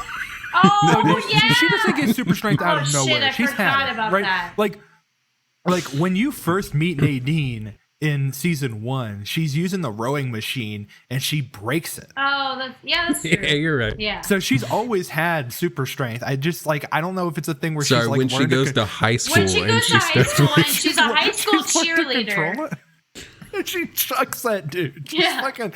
She doesn't get super strength out of nowhere. I She's forgot had it, about right? that. Like when you first meet Nadine in season 1, she's using the rowing machine and she breaks it. Oh, that's true. Yeah, you're right. Yeah. So she's always had super strength. I don't know if it's a thing where she's like when she goes to high school When she goes to high school and she's a high school cheerleader. And she chucks that dude. She's fucking.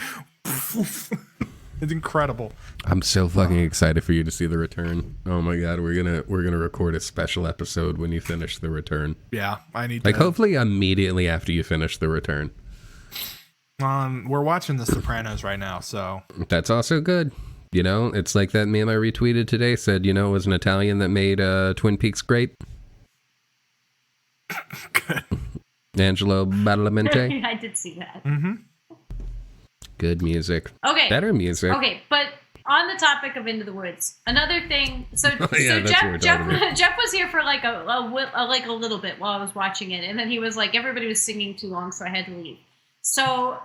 It's incredible. I'm so fucking excited for you to see The Return. Oh my god, we're gonna record a special episode when you finish The Return. Yeah, I need like hopefully immediately after you finish The Return. We're watching The Sopranos right now, so that's also good. You know, it's like that meme I retweeted today said, it was an Italian that made Twin Peaks great. Angelo Badalamenti. I did see that. Mm-hmm. Good music. Okay. Better music. Okay, but on the topic of Into the Woods, another thing. So Jeff was here for like a little bit while I was watching it, and then he was like, everybody was singing too long, so I had to leave. So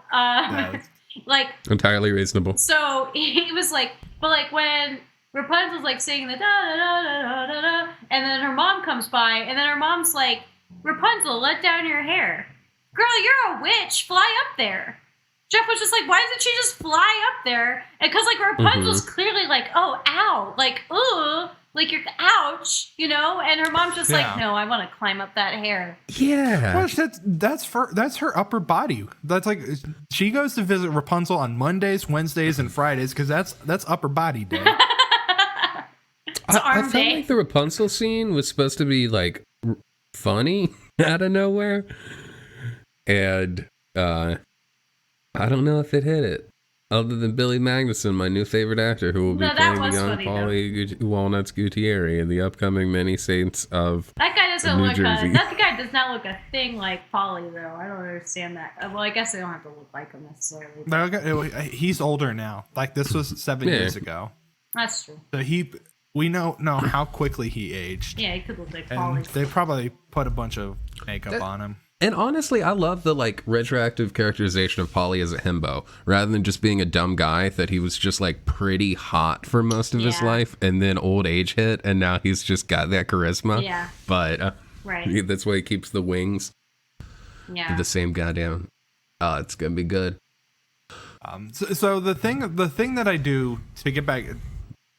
like entirely reasonable. So he was like, but like when Rapunzel's like singing the da da da da da da, and then her mom comes by, and then her mom's like, Rapunzel, let down your hair. Girl, you're a witch. Fly up there. Jeff was just like, why doesn't she just fly up there? And because like Rapunzel's clearly like, oh, ow, like, ooh, like you're ouch, and her mom's just like, no, I want to climb up that hair. Yeah. Well, that's her upper body. That's like, she goes to visit Rapunzel on Mondays, Wednesdays, and Fridays because that's upper body day. I felt like the Rapunzel scene was supposed to be like funny out of nowhere, and I don't know if it hit it. Other than Billy Magnuson, my new favorite actor, who will be playing young Polly Walnuts Gutierrez in the upcoming Many Saints of That guy doesn't New look. Jersey. That guy does not look a thing like Polly, though. I don't understand that. Well, I guess they don't have to look like him necessarily. He's older now. Like this was 7 years ago. That's true. So we know how quickly he aged. Yeah, he could look like Polly. And they probably put a bunch of makeup on him. And honestly, I love the like retroactive characterization of Polly as a himbo, rather than just being a dumb guy that he was just like pretty hot for most of his life, and then old age hit, and now he's just got that charisma. Yeah. But right. That's why he keeps the wings. Yeah. The same goddamn. Oh, it's gonna be good. So the thing that I do to get back,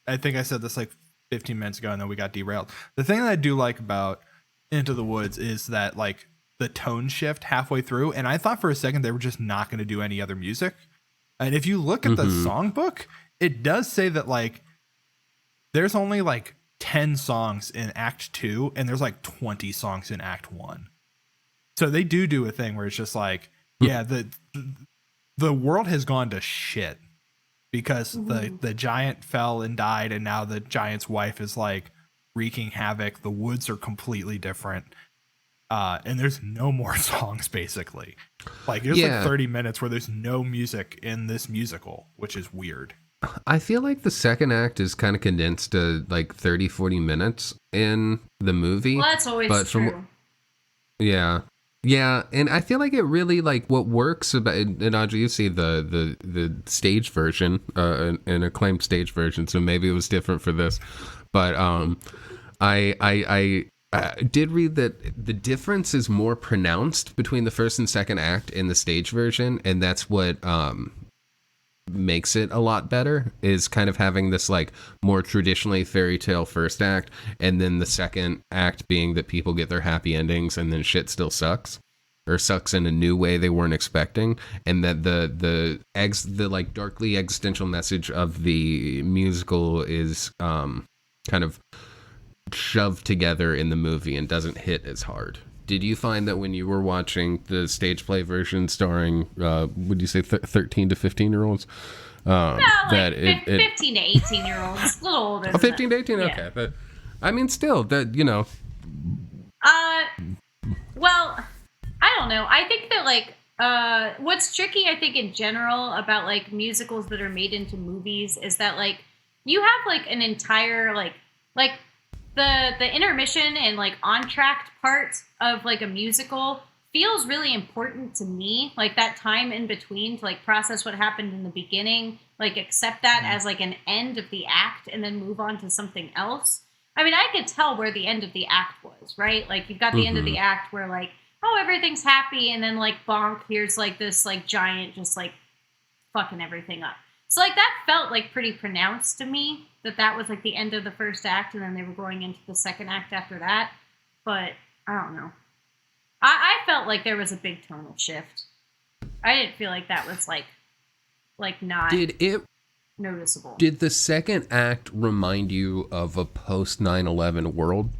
I think I said this like 15 minutes ago, and then we got derailed. The thing that I do like about Into the Woods is that like the tone shift halfway through, and I thought for a second they were just not going to do any other music. And if you look at the songbook, it does say that like there's only like 10 songs in Act 2, and there's like 20 songs in Act 1. So they do a thing where it's just like, yeah, the world has gone to shit because the giant fell and died, and now the giant's wife is like wreaking havoc. The woods are completely different. And there's no more songs, basically. Like, there's like 30 minutes where there's no music in this musical, which is weird. I feel like the second act is kind of condensed to like 30, 40 minutes in the movie. Well, that's always true. Yeah. Yeah, and I feel like it really like what works about, and Audrey, you see the stage version, an acclaimed stage version, so maybe it was different for this, but I did read that the difference is more pronounced between the first and second act in the stage version, and that's what makes it a lot better, is kind of having this like more traditionally fairy tale first act, and then the second act being that people get their happy endings and then shit still sucks, or sucks in a new way they weren't expecting, and that the like darkly existential message of the musical is kind of shoved together in the movie and doesn't hit as hard. Did you find that when you were watching the stage play version starring, would you say 13 to 15-year-olds? No, that like 15 to 18-year-olds, a little older. Oh, 15 to 18? Yeah. Okay. But, I mean, still, that, you know. Well, I don't know. I think that, like, what's tricky, I think, in general about, like, musicals that are made into movies is that, like, you have, like, an entire, like the intermission and, like, entr'acte part of, like, a musical feels really important to me. Like, that time in between to, like, process what happened in the beginning, like, accept that as, like, an end of the act and then move on to something else. I mean, I could tell where the end of the act was, right? Like, you've got the end of the act where, like, oh, everything's happy, and then, like, bonk, here's, like, this, like, giant just, like, fucking everything up. So, like, that felt, like, pretty pronounced to me, that was, like, the end of the first act, and then they were going into the second act after that. But, I don't know. I felt like there was a big tonal shift. I didn't feel like that was, like not noticeable. Did the second act remind you of a post 9/11 world?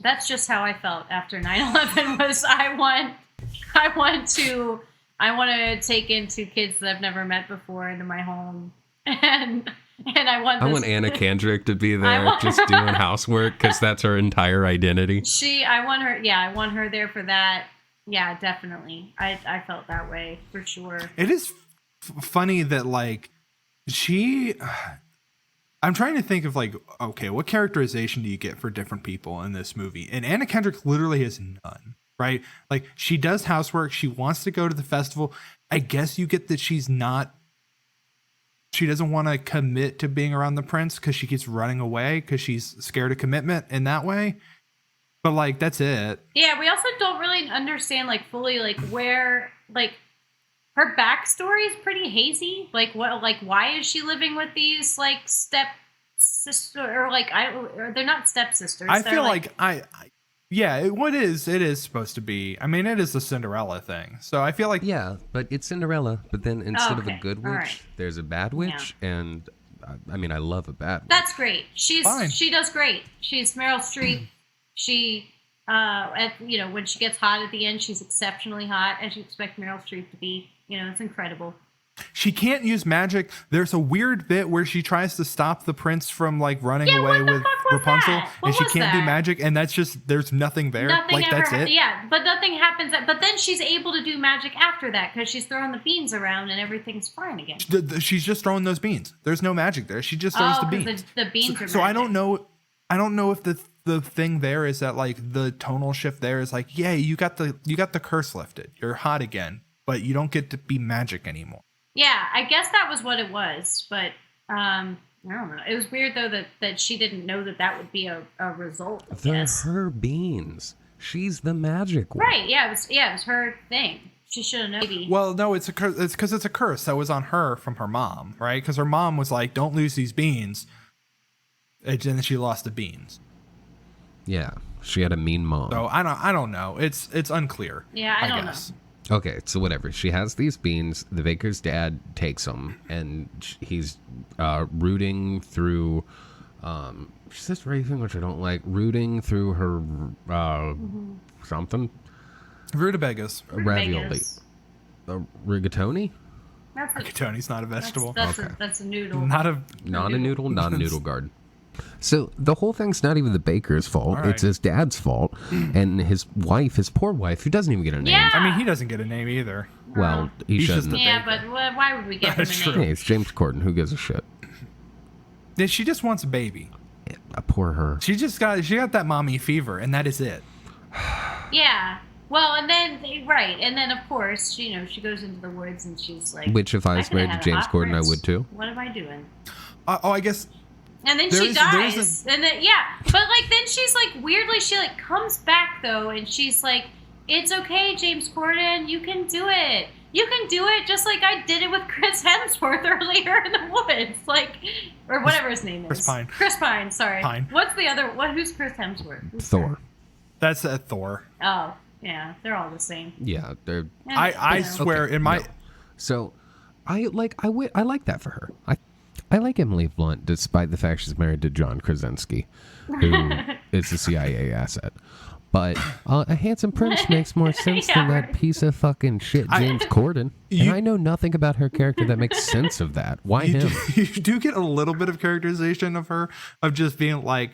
That's just how I felt after 9/11 was I want to take in 2 kids that I've never met before into my home, and I want Anna Kendrick to be there just doing housework because that's her entire identity. I want her there for that. Yeah, definitely. I felt that way for sure. It is funny that, like, I'm trying to think of, like, okay, what characterization do you get for different people in this movie? And Anna Kendrick literally has none, right? Like, she does housework. She wants to go to the festival. I guess you get that she doesn't want to commit to being around the prince because she keeps running away because she's scared of commitment in that way. But, like, that's it. Yeah, we also don't really understand, like, fully, like, where, like, her backstory is pretty hazy. Like, what, like, why is she living with these, like, step sister, or, like, or they're not stepsisters. I feel like it is supposed to be. I mean, it is the Cinderella thing. So I feel like, yeah, but it's Cinderella. But then instead of a good witch, right, there's a bad witch, and I mean, I love a bad witch. That's great. She does great. She's Meryl Streep. She, when she gets hot at the end, she's exceptionally hot, as you expect Meryl Streep to be. It's incredible. She can't use magic. There's a weird bit where she tries to stop the prince from, like, running away with Rapunzel, and she can't do magic, and that's just, there's nothing there. That's it. Yeah, but nothing happens. But then she's able to do magic after that because she's throwing the beans around and everything's fine again. She's just throwing those beans. There's no magic there. She just throws the beans. The beans are magic. So I don't know if the thing there is that, like, the tonal shift there is like, yeah, you got the curse lifted. You're hot again, but you don't get to be magic anymore. Yeah, I guess that was what it was, but I don't know. It was weird though that she didn't know that would be a result. They're her beans. She's the magic one. Right? Yeah, it was her thing. She should have known. Maybe. Well, no, it's because it's a curse that was on her from her mom, right? Because her mom was like, "Don't lose these beans," and then she lost the beans. Yeah, she had a mean mom. So I don't know. It's unclear. Yeah, I don't guess. know. Okay, so whatever. She has these beans. The baker's dad takes them, and he's rooting through. She says raving, which I don't like. Rooting through her something. Rutabagas. Ravioli. Rigatoni. Rigatoni's not a vegetable. That's a noodle. Not a noodle. Not a noodle garden. So the whole thing's not even the baker's fault. Right. It's his dad's fault. And his poor wife, who doesn't even get a name. Yeah. I mean, he doesn't get a name either. Well, he shouldn't. Yeah, but why would we give him a name? Hey, it's James Corden. Who gives a shit? She just wants a baby. Poor her. She got that mommy fever, and that is it. Yeah. Well, and then and then of course, she goes into the woods and she's like, Which, if I was married to James Corden, I would too. What am I doing? I guess. And then she dies. And then but like then she's like weirdly she like comes back though, and she's like, "It's okay, James Corden, you can do it. You can do it just like I did it with Chris Hemsworth earlier in the woods, like, or whatever his name is. Chris Pine. Chris Pine. Sorry. Pine. What's the other? Who's Chris Hemsworth? Who's Thor. That's Thor. Oh yeah, they're all the same. Yeah, they're. I swear in my. No. So, I like that for her. I like Emily Blunt, despite the fact she's married to John Krasinski, who is a CIA asset. But a handsome prince makes more sense than that piece of fucking shit James Corden. And I know nothing about her character that makes sense of that. Why him? You do get a little bit of characterization of her, of just being like,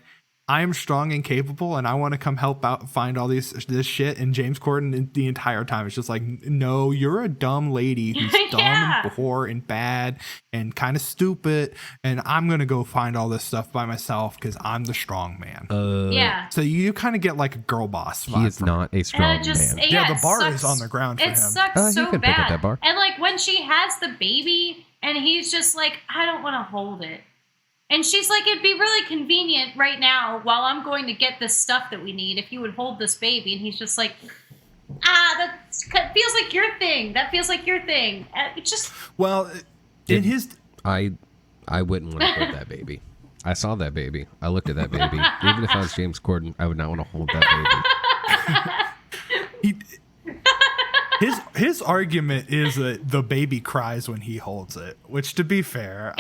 I am strong and capable, and I want to come help out find all this shit. And James Corden, the entire time, is just like, no, you're a dumb lady who's dumb and poor and bad and kind of stupid, and I'm gonna go find all this stuff by myself because I'm the strong man. So you kind of get like a girl boss vibe. He is not a strong man. Yeah, the bar is on the ground for him. It sucks so he can pick up that bad. bar. And like when she has the baby, and he's just like, I don't want to hold it. And she's like, it'd be really convenient right now while I'm going to get this stuff that we need if you would hold this baby. And he's just like, that feels like your thing. That feels like your thing. It's just... Well, in his... I wouldn't want to hold that baby. I saw that baby. I looked at that baby. Even if I was James Corden, I would not want to hold that baby. His argument is that the baby cries when he holds it, which, to be fair...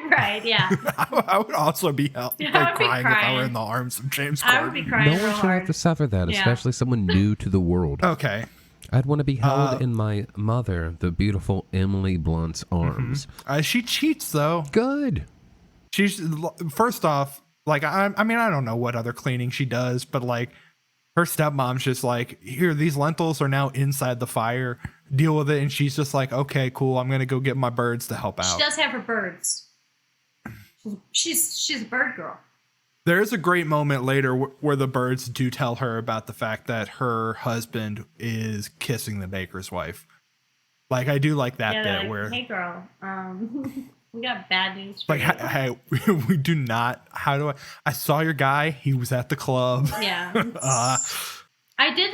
Right, yeah. I would also be crying if I were in the arms of James Corden. I would be crying No one should have to suffer that, especially someone new to the world. Okay. I'd want to be held in my mother, the beautiful Emily Blunt's arms. She cheats, though. Good. She's, first off, like, I mean, I don't know what other cleaning she does, but, like, her stepmom's just like, here, these lentils are now inside the fire. Deal with it. And she's just like, okay, cool. I'm going to go get my birds to help out. She does have her birds. She's a bird girl. There's a great moment later where the birds do tell her about the fact that her husband is kissing the baker's wife. Like, I do like that bit like, where, hey girl, we got bad news for like, you. hey, we do not. How do I saw your guy. He was at the club. Yeah. I did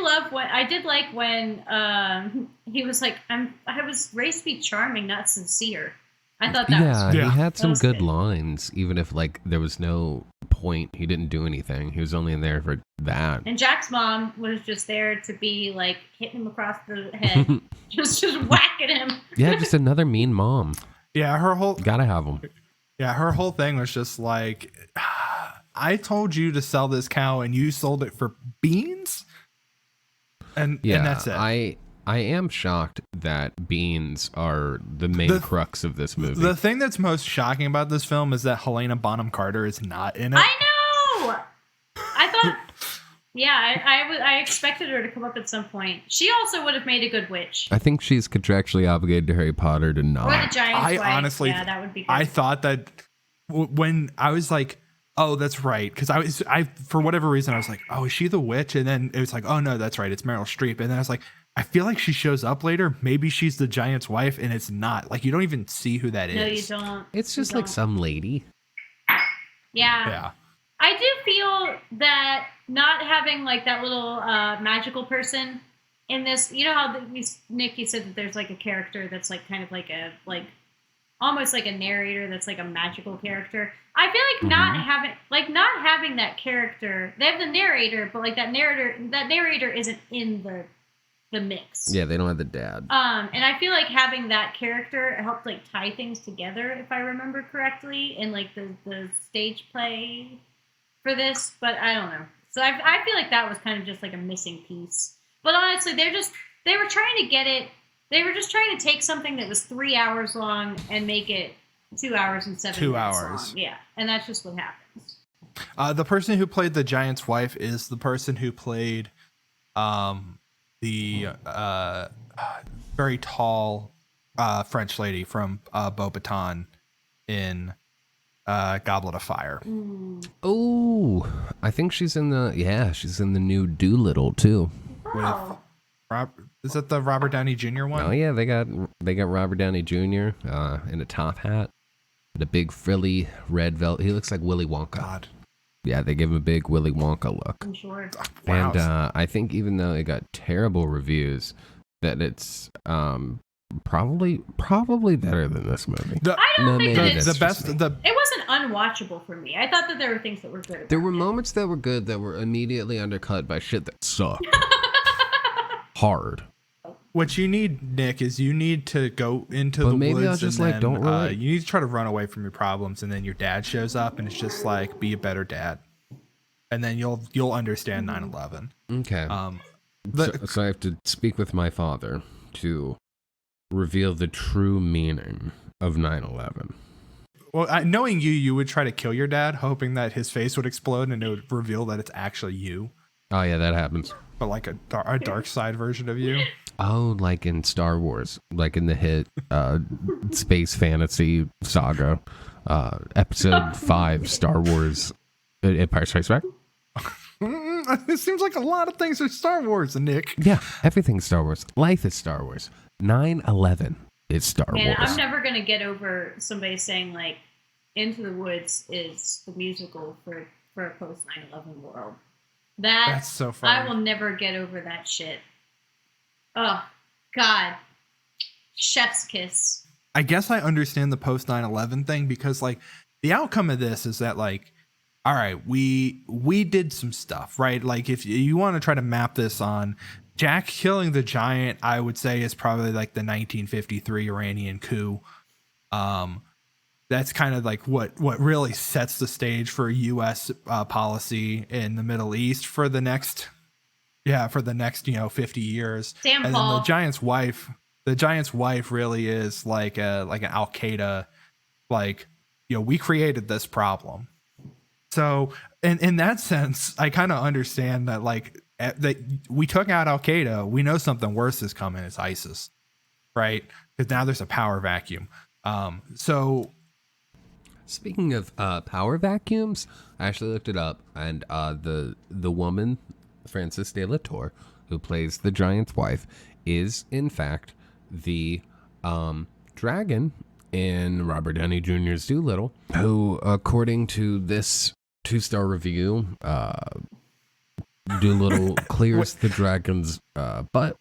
like when he was like, I was raised to be charming, not sincere. I thought that was he had some good good lines, even if like there was no point. He didn't do anything. He was only in there for that. And Jack's mom was just there to be like hitting him across the head, just whacking him. Yeah, just another mean mom. Yeah, her whole Gotta have them. Yeah, her whole thing was just like, I told you to sell this cow and you sold it for beans, and that's it. I am shocked that beans are the main crux of this movie. The thing that's most shocking about this film is that Helena Bonham Carter is not in it. I know! I thought... I expected her to come up at some point. She also would have made a good witch. I think she's contractually obligated to Harry Potter to not. Or the Giant's wife. Honestly... Yeah, that would be good. I thought that when I was like, oh, that's right. Because I for whatever reason, I was like, oh, is she the witch? And then it was like, oh, no, that's right. It's Meryl Streep. And then I was like... I feel like she shows up later. Maybe she's the giant's wife, and it's not. Like, you don't even see who that is. No, you don't. It's just like some lady. Yeah. I do feel that not having, like, that little magical person in this... You know how, Nick, you said that there's, like, a character that's, like, kind of like a... like almost like a narrator that's, like, a magical character. I feel like not having that character... They have the narrator, but, like, that narrator isn't in the mix. Yeah, they don't have the dad. And I feel like having that character helped like tie things together, if I remember correctly, in like the stage play for this. But I don't know. So I feel like that was kind of just like a missing piece. But honestly, they were trying to get it. They were just trying to take something that was 3 hours long and make it 2 hours and 7 minutes long. Yeah, and that's just what happens. The person who played the giant's wife is the person who played the very tall French lady from Beauxbaton in Goblet of Fire. Oh, I think she's in the new Doolittle too. Oh. Is that the Robert Downey Jr. one? Oh yeah, they got Robert Downey Jr. In a top hat, and a big frilly red velvet. He looks like Willy Wonka. God. Yeah, they give him a big Willy Wonka look. I'm sure. Wow. And I think even though it got terrible reviews, that it's probably better than this movie. I don't think maybe that that's just me. it wasn't unwatchable for me. I thought that there were things that were good about There were it. moments that were good that were immediately undercut by shit that sucked. Hard. What you need, Nick, is you need to go into But the maybe woods I'll just, and like, then, don't relate. you need to try to run away from your problems, and then your dad shows up, and it's just like, be a better dad, and then you'll understand 9/11. Okay. The- So I have to speak with my father to reveal the true meaning of 9/11. Well, knowing you would try to kill your dad, hoping that his face would explode and it would reveal that it's actually you, Oh yeah, that happens. but like a dark side version of you. Oh, like in Star Wars, like in the hit space fantasy saga, episode 5, Star Wars, Empire Strikes Back. It seems like a lot of things are Star Wars, Nick. Yeah, everything's Star Wars. Life is Star Wars. 9/11 is Star And Wars. I'm never gonna get over somebody saying like Into the Woods is the musical for a post 9/11 world. That's so funny. I will never get over that shit. Oh God. Chef's kiss. I guess I understand the post 9/11 thing, because like the outcome of this is that like, all right, we did some stuff, right? Like if you want to try to map this on Jack killing the giant, I would say is probably like the 1953 Iranian coup. That's kind of like what really sets the stage for U.S. Policy in the Middle East for the next 50 years. Damn, And Paul. then the giant's wife really is like an Al Qaeda, like, we created this problem. So in that sense, I kind of understand that, like, that we took out Al Qaeda. We know something worse is coming. It's ISIS, right? Because now there's a power vacuum. So Speaking of power vacuums, I actually looked it up, and the woman, Frances de la Tour, who plays the giant's wife, is in fact the dragon in Robert Downey Jr.'s Dolittle, who, according to this 2-star review, Dolittle clears the dragon's butt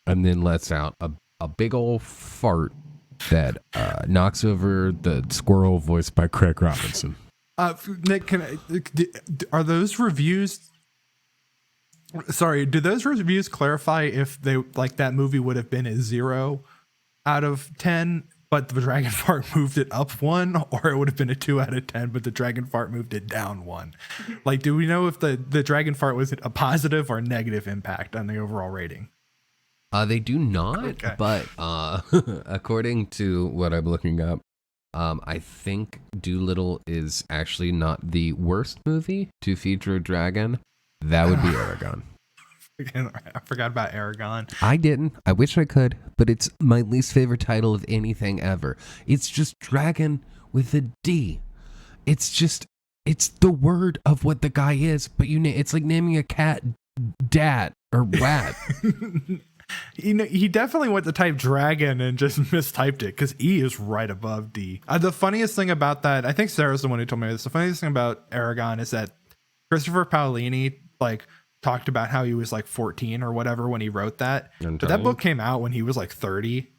and then lets out a big old fart that knocks over the squirrel voiced by Craig Robinson. Nick, are those reviews? Sorry, do those reviews clarify if they like that movie would have been a 0 out of 10, but the dragon fart moved it up 1, or it would have been a 2 out of 10, but the dragon fart moved it down 1? Like, do we know if the dragon fart was a positive or negative impact on the overall rating? They do not, Okay. but according to what I'm looking up, I think Dolittle is actually not the worst movie to feature a dragon. That would be Aragon. I forgot about Aragon. I didn't. I wish I could, but it's my least favorite title of anything ever. It's just dragon with a D. It's the word of what the guy is, but it's like naming a cat Dat or Wat. He definitely went to type dragon and just mistyped it, because E is right above D. The funniest thing about that, I think Sarah's the one who told me this. The funniest thing about Aragon is that Christopher Paolini like talked about how he was like 14 or whatever when he wrote that. But that book came out when he was like 30.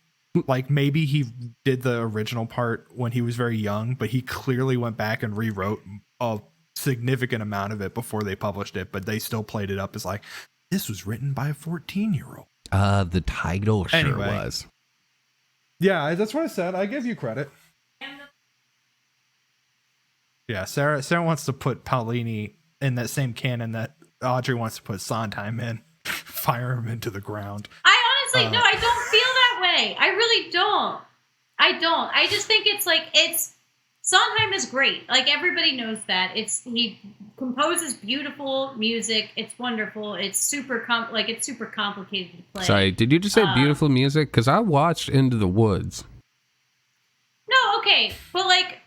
Like maybe he did the original part when he was very young, but he clearly went back and rewrote a significant amount of it before they published it. But they still played it up as like, this was written by a 14-year-old. The title sure Anyway. was. Yeah, that's what I said. I give you credit. Yeah, Sarah wants to put Paolini in that same canon that Audrey wants to put Sondheim in. Fire him into the ground. I honestly, no, I don't feel that way. I really don't. I just think Sondheim is great. Like, everybody knows that. He composes beautiful music. It's wonderful. It's super complicated to play. Sorry, did you just say beautiful music? Because I watched Into the Woods. No, okay, but like,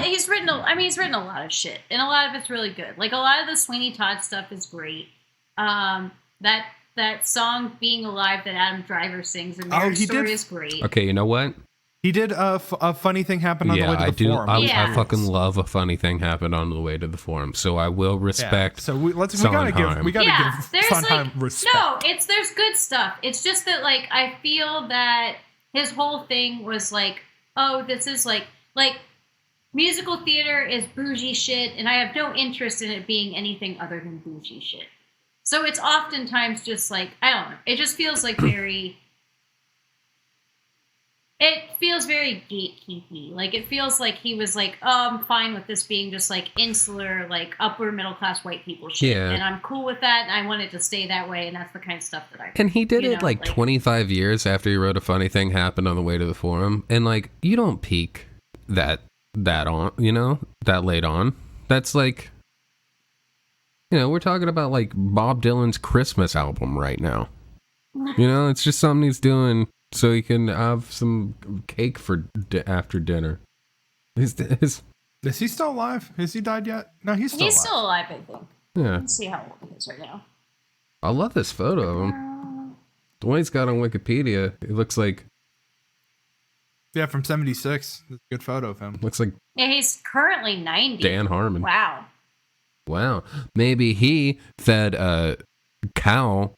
he's written a lot of shit, and a lot of it's really good. Like, a lot of the Sweeney Todd stuff is great. That that song "Being Alive" that Adam Driver sings, and Marriage Story is great. Okay, you know what? He did a funny thing happen on the way to the forum. I fucking love a funny thing happened on the way to the forum, so I will respect. So we gotta give Sondheim respect. No, there's good stuff. It's just that like I feel that his whole thing was like, oh, this is like musical theater is bougie shit, and I have no interest in it being anything other than bougie shit. So it's oftentimes just like, I don't know. It just feels like very. It feels very gatekeepy. Like, it feels like he was like, oh, I'm fine with this being just, like, insular, like, upper middle-class white people shit. Yeah. And I'm cool with that, and I want it to stay that way, and that's the kind of stuff that I... And he did it, like, 25 years after he wrote A Funny Thing Happened on the Way to the Forum. And, like, you don't peak that on, you know? That late on. That's, like... You know, we're talking about, like, Bob Dylan's Christmas album right now. You know, it's just something he's doing... So he can have some cake for after dinner. Is he still alive? Has he died yet? No, he's still alive, I think. Yeah. Let's see how old he is right now. I love this photo of him. The one he's got on Wikipedia, it looks like... Yeah, from 76. That's a good photo of him. Looks like... Yeah, he's currently 90. Dan Harmon. Wow. Maybe he fed a cow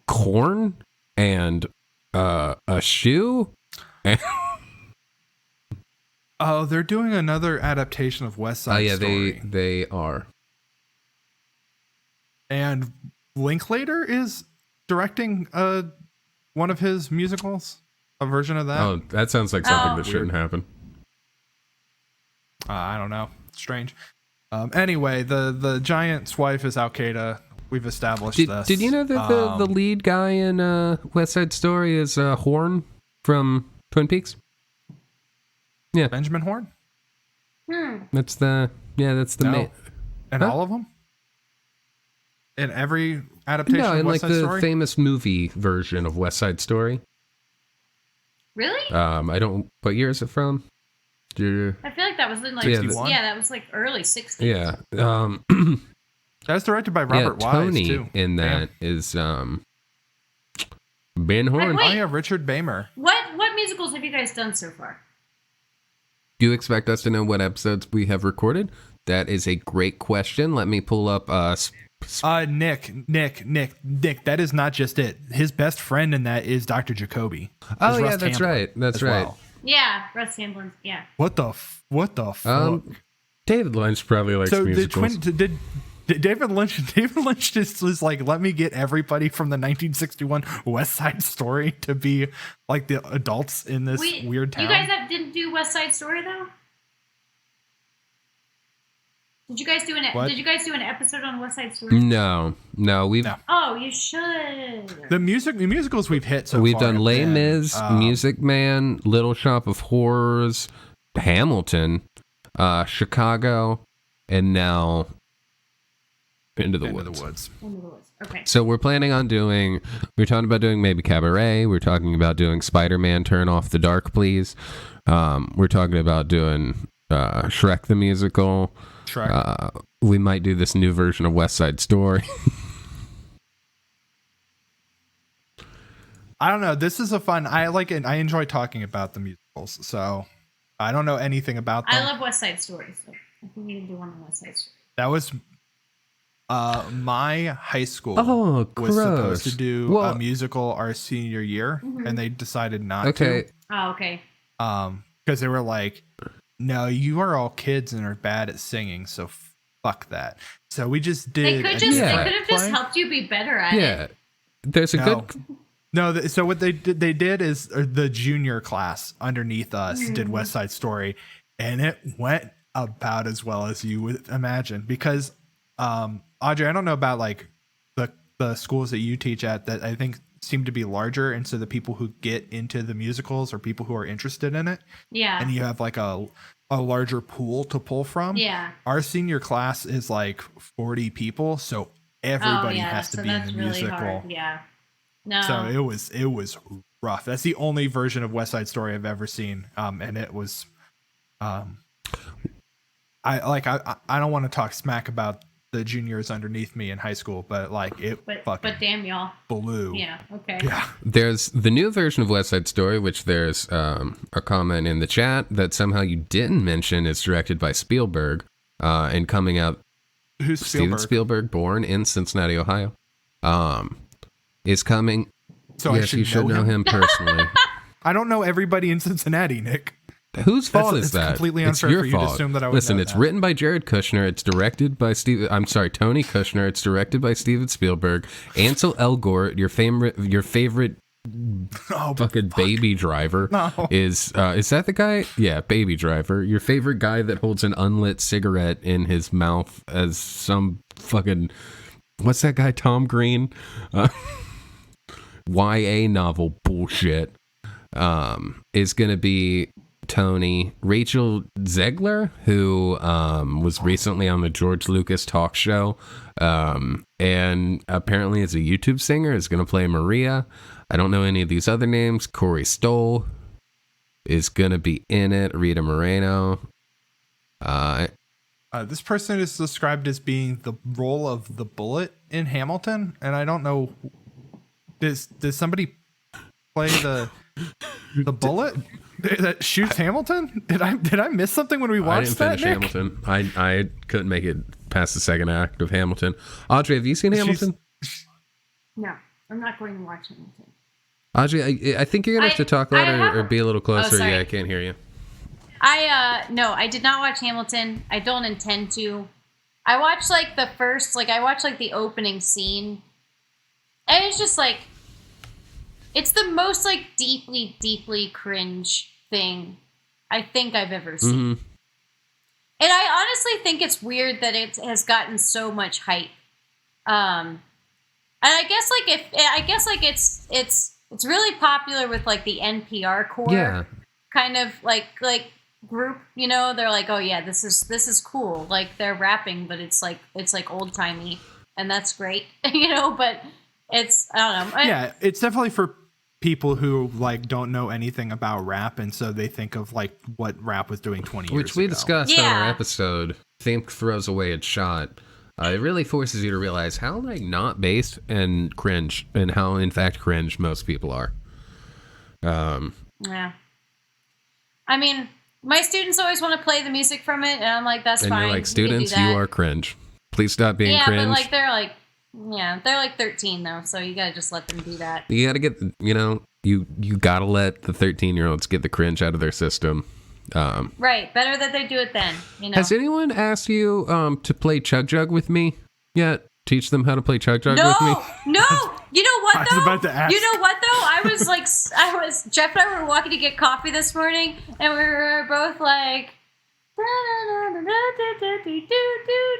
corn and... a shoe? Oh, they're doing another adaptation of West Side Story. They are. And Linklater is directing one of his musicals, a version of that. Oh, that sounds like something that shouldn't happen. I don't know. Strange. Anyway, the giant's wife is Al-Qaeda. We've established this. Did you know that the lead guy in West Side Story is Horn from Twin Peaks? Yeah, Benjamin Horn. That's the main. And all of them. In every adaptation of West Side Story? No, in like the famous movie version of West Side Story. Really? I don't. What year is it from? I feel like that was in like 61? that was like early 60s. Yeah. That was directed by Robert Wise, Tony too. In that is Ben Horn. Wait, oh, yeah, Richard Beymer. What musicals have you guys done so far? Do you expect us to know what episodes we have recorded? That is a great question. Let me pull up... Nick, that is not just it. His best friend in that is Dr. Jacoby. Oh, yeah, that's right. That's right. Well. Yeah, Russ Hamblin, yeah. What the fuck? David Lynch probably likes musicals. David Lynch just was like, let me get everybody from the 1961 West Side Story to be like the adults in this weird town. You guys didn't do West Side Story though? Did you guys do an episode on West Side Story? No. Oh, you should. The musicals we've hit so we've far. Done Les Mis, Music Man, Little Shop of Horrors, Hamilton, Chicago, and now Into the Woods. Okay. So we're talking about doing maybe Cabaret. We're talking about doing Spider-Man Turn Off the Dark, Please. We're talking about doing Shrek the Musical. Shrek. We might do this new version of West Side Story. I don't know. This is a fun... I like it. I enjoy talking about the musicals. So I don't know anything about them. I love West Side Story. So I think we need to do one on West Side Story. That was... my high school was supposed to do a musical our senior year, and they decided not to. Oh, okay. Because they were like, no, you are all kids and are bad at singing, so fuck that. So we just did. They could have just helped you be better at it. Yeah. There's a good... No, so what they did is the junior class underneath us did West Side Story, and it went about as well as you would imagine, because Audrey, I don't know about like the schools that you teach at that I think seem to be larger, and so the people who get into the musicals are people who are interested in it. Yeah. And you have like a larger pool to pull from. Yeah. Our senior class is like 40 people, so everybody has to be in the musical. Hard. Yeah. No. So it was rough. That's the only version of West Side Story I've ever seen. And it was I don't want to talk smack about the juniors underneath me in high school, but like it But damn y'all. blew. Yeah. Okay. Yeah. There's the new version of West Side Story, which there's a comment in the chat that somehow you didn't mention is directed by Spielberg and coming out. Who's Steven Spielberg, born in Cincinnati, Ohio, is coming. So yes, you should know him personally. I don't know everybody in Cincinnati, Nick. Whose fault is it's that? completely It's unfair your for you to fault. assume that I would Listen, know it's that. written by Jared Kushner. It's directed by Tony Kushner. It's directed by Steven Spielberg. Ansel Elgort, your favorite fucking Baby Driver. No. Is that the guy? Yeah, Baby Driver. Your favorite guy that holds an unlit cigarette in his mouth as some fucking, what's that guy? Tom Green? YA novel bullshit. Is gonna be Tony. Rachel Zegler, who was recently on the George Lucas talk show, and apparently is a YouTube singer, is going to play Maria. I don't know any of these other names. Corey Stoll is going to be in it. Rita Moreno. This person is described as being the role of the bullet in Hamilton, and I don't know. Does somebody play the bullet that shoots Hamilton? Did I miss something when we watched that? I didn't finish Hamilton. I couldn't make it past the second act of Hamilton. Audrey, have you seen Hamilton? No, I'm not going to watch Hamilton. Audrey, I think you're gonna have to talk louder or be a little closer. sorry. Yeah, I can't hear you. No, I did not watch Hamilton. I don't intend to. I watched the opening scene, and it's just like, it's the most like deeply, deeply cringe thing I think I've ever seen. Mm-hmm. And I honestly think it's weird that it has gotten so much hype. And I guess it's really popular with like the NPR core kind of like group, you know, they're like, oh yeah, this is cool. Like they're rapping, but it's like old timey, and that's great, you know, but it's, I don't know. Yeah, it's definitely for people who like don't know anything about rap, and so they think of like what rap was doing 20 years ago. Which we discussed on our episode, Think Throws Away Its Shot. It really forces you to realize how like not based and cringe, and how in fact cringe most people are. Yeah. I mean, my students always want to play the music from it, and I'm like, that's and fine. you're like, students, you are cringe. Please stop being cringe. Yeah, but they're like 13 though, so you gotta just let them do that. You gotta get, you gotta let the 13-year-olds get the cringe out of their system. Right, better that they do it then. You know. Has anyone asked you to play Chug Jug with me yet? Teach them how to play Chug Jug with me? No. You know what though? I was about to ask. You know what though? Jeff and I were walking to get coffee this morning, and we were both like,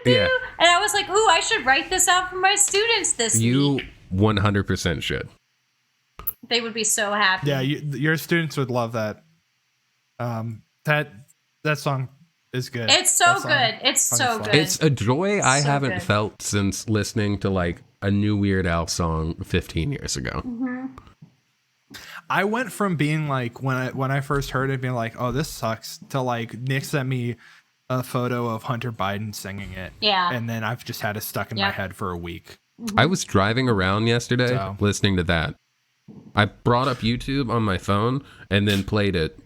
Yeah. and I was like, ooh, I should write this out for my students this week. You 100% should. They would be so happy. Yeah, your students would love that. That song is good. It's so good. It's so good. It's a joy I So haven't good. felt since listening to like a new Weird Al song 15 years ago. Mm-hmm. I went from being like when I first heard it, being like, "Oh, this sucks," to like Nick sent me a photo of Hunter Biden singing it. Yeah. And then I've just had it stuck in my head for a week. I was driving around yesterday So. listening to that. I brought up YouTube on my phone and then played it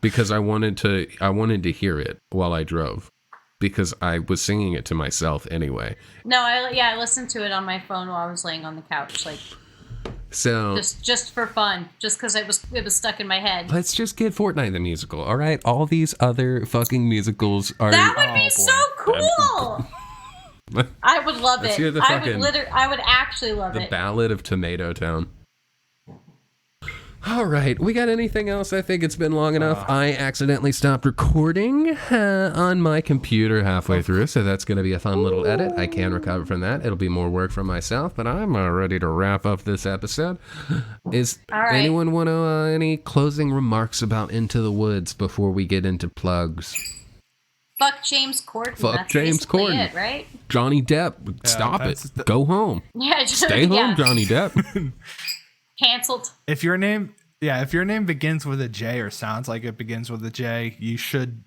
because I wanted to hear it while I drove, because I was singing it to myself anyway. No, I listened to it on my phone while I was laying on the couch, like So just for fun, just because it was stuck in my head. let's just get Fortnite the musical, all right? All these other fucking musicals are. That would be so cool. I would love Let's it. hear the I would actually love The it. Ballad of Tomato Town. All right, we got anything else? I think it's been long enough. I accidentally stopped recording on my computer halfway through, so that's going to be a fun little edit. I can recover from that. It'll be more work for myself, but I'm ready to wrap up this episode. Is All right. anyone want to any closing remarks about Into the Woods before we get into plugs? Fuck James Corden. Fuck That's James basically Corden. it, right? Johnny Depp, stop it. Go home. Yeah, just, Stay home, yeah. Johnny Depp. Canceled. If your name begins with a J or sounds like it begins with a J, we should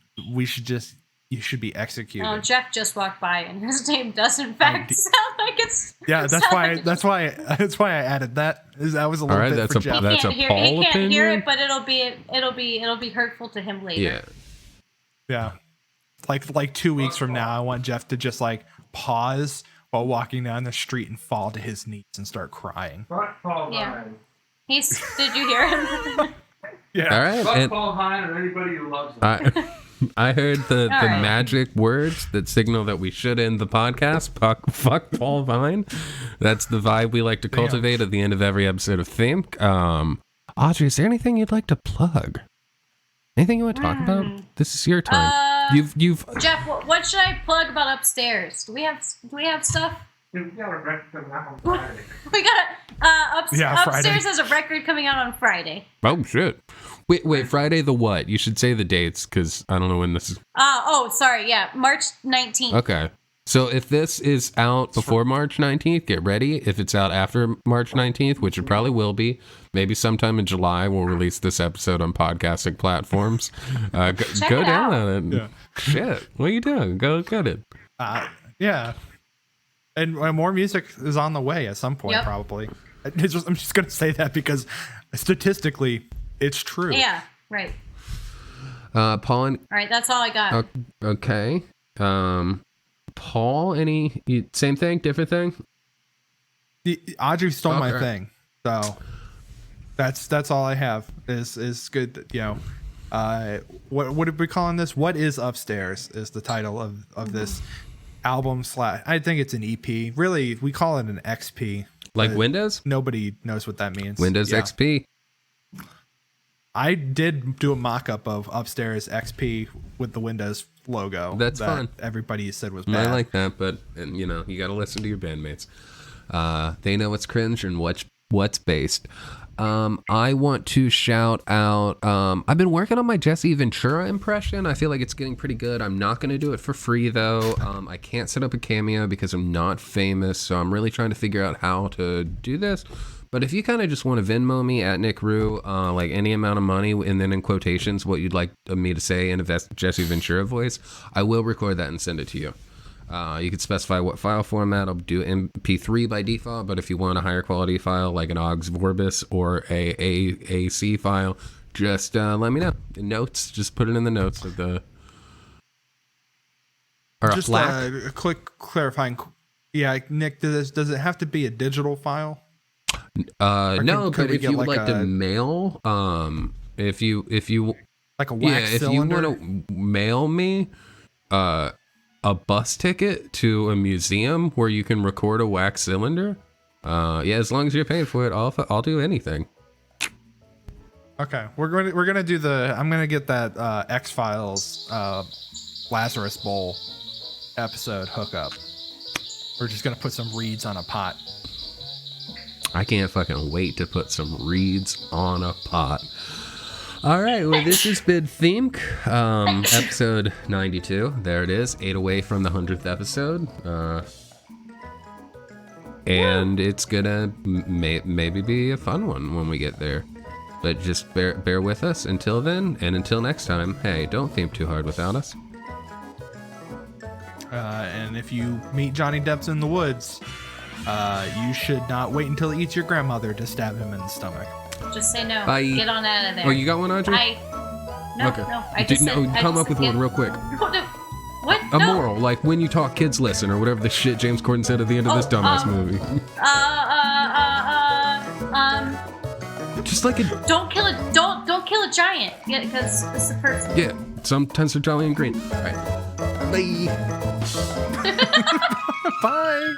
just you should be executed. Oh, Jeff just walked by, and his name does in fact sound like it's. Yeah, that's why I added that. That was a little bit for Jeff. That's a Paul He can't hear opinion? it, but it'll be hurtful to him later. Yeah. Like 2 weeks from now, I want Jeff to just like pause while walking down the street and fall to his knees and start crying. Fuck Paul Yeah. Hine. Did you hear him? Yeah. All right. Fuck And Paul Hine and anybody who loves him. I heard the right. magic words that signal that we should end the podcast. Fuck Paul Vine. That's the vibe we like to cultivate at the end of every episode of Think. Audrey, is there anything you'd like to plug? Anything you want to talk about? This is your time. You've Jeff, what should I plug about upstairs? Do we have stuff? We got a record coming out on Friday. We got Yeah, upstairs Friday. has a record coming out on Friday. Oh shit. Wait, Friday the what? You should say the dates because I don't know when this is. Sorry, yeah, March 19th. Okay. So if this is out before March 19th, get ready. If it's out after March 19th, which it probably will be, maybe sometime in July, we'll release this episode on podcasting platforms. Go it down out. on it. Yeah. Shit. What are you doing? Go get it. Yeah. And more music is on the way at some point, Yep. probably. I'm just going to say that because statistically, it's true. Yeah, right. Paul and All right, that's all I got. okay. Paul, same thing, different thing? Audrey stole my Okay. thing. So that's all I have is good. That, you know, what are we calling this? What is Upstairs is the title of this album / I think it's an EP. Really, we call it an XP. Like but Windows? Nobody knows what that means. Windows Yeah. XP. I did do a mock-up of Upstairs XP with the Windows logo. That's that fun. Everybody said was bad. I like that, but you got to listen to your bandmates. They know what's cringe and what's based. I want to shout out. I've been working on my Jesse Ventura impression. I feel like it's getting pretty good. I'm not going to do it for free though. I can't set up a Cameo because I'm not famous, so I'm really trying to figure out how to do this. But if you kind of just want to Venmo me at Nick Rue, like any amount of money, and then in quotations what you'd like me to say in a Jesse Ventura voice, I will record that and send it to you. You could specify what file format. I'll do MP3 by default, but if you want a higher quality file like an aux vorbis or a AAC file, just let me know. In notes, just put it in the notes of the. Or Just a quick clarifying. Yeah, Nick, does it have to be a digital file? No, could but we if get you would like like to mail, if you Like a wax cylinder? if you want to mail me a bus ticket to a museum where you can record a wax cylinder, as long as you're paying for it, I'll do anything. Okay, we're gonna do I'm gonna get that X-Files Lazarus Bowl episode hookup. We're just gonna put some reeds on a pot. I can't fucking wait to put some reeds on a pot. All right, well, this has been Think, episode 92. There it is, 8 away from the 100th episode. And it's gonna maybe be a fun one when we get there. But just bear with us until then, and until next time, hey, don't think too hard without us. And if you meet Johnny Depp's in the woods, you should not wait until he eats your grandmother to stab him in the stomach. Just say no. Bye. Get on out of there. Oh, you got one, Audrey? No, Okay. no. I just said, come up with one real quick. What? A No. moral, like when you talk, kids listen, or whatever the shit James Corden said at the end of this dumbass movie. Just like a Don't kill a giant. Yeah, because it's a person. yeah. Sometimes they're jolly and green. All right. Bye. Bye.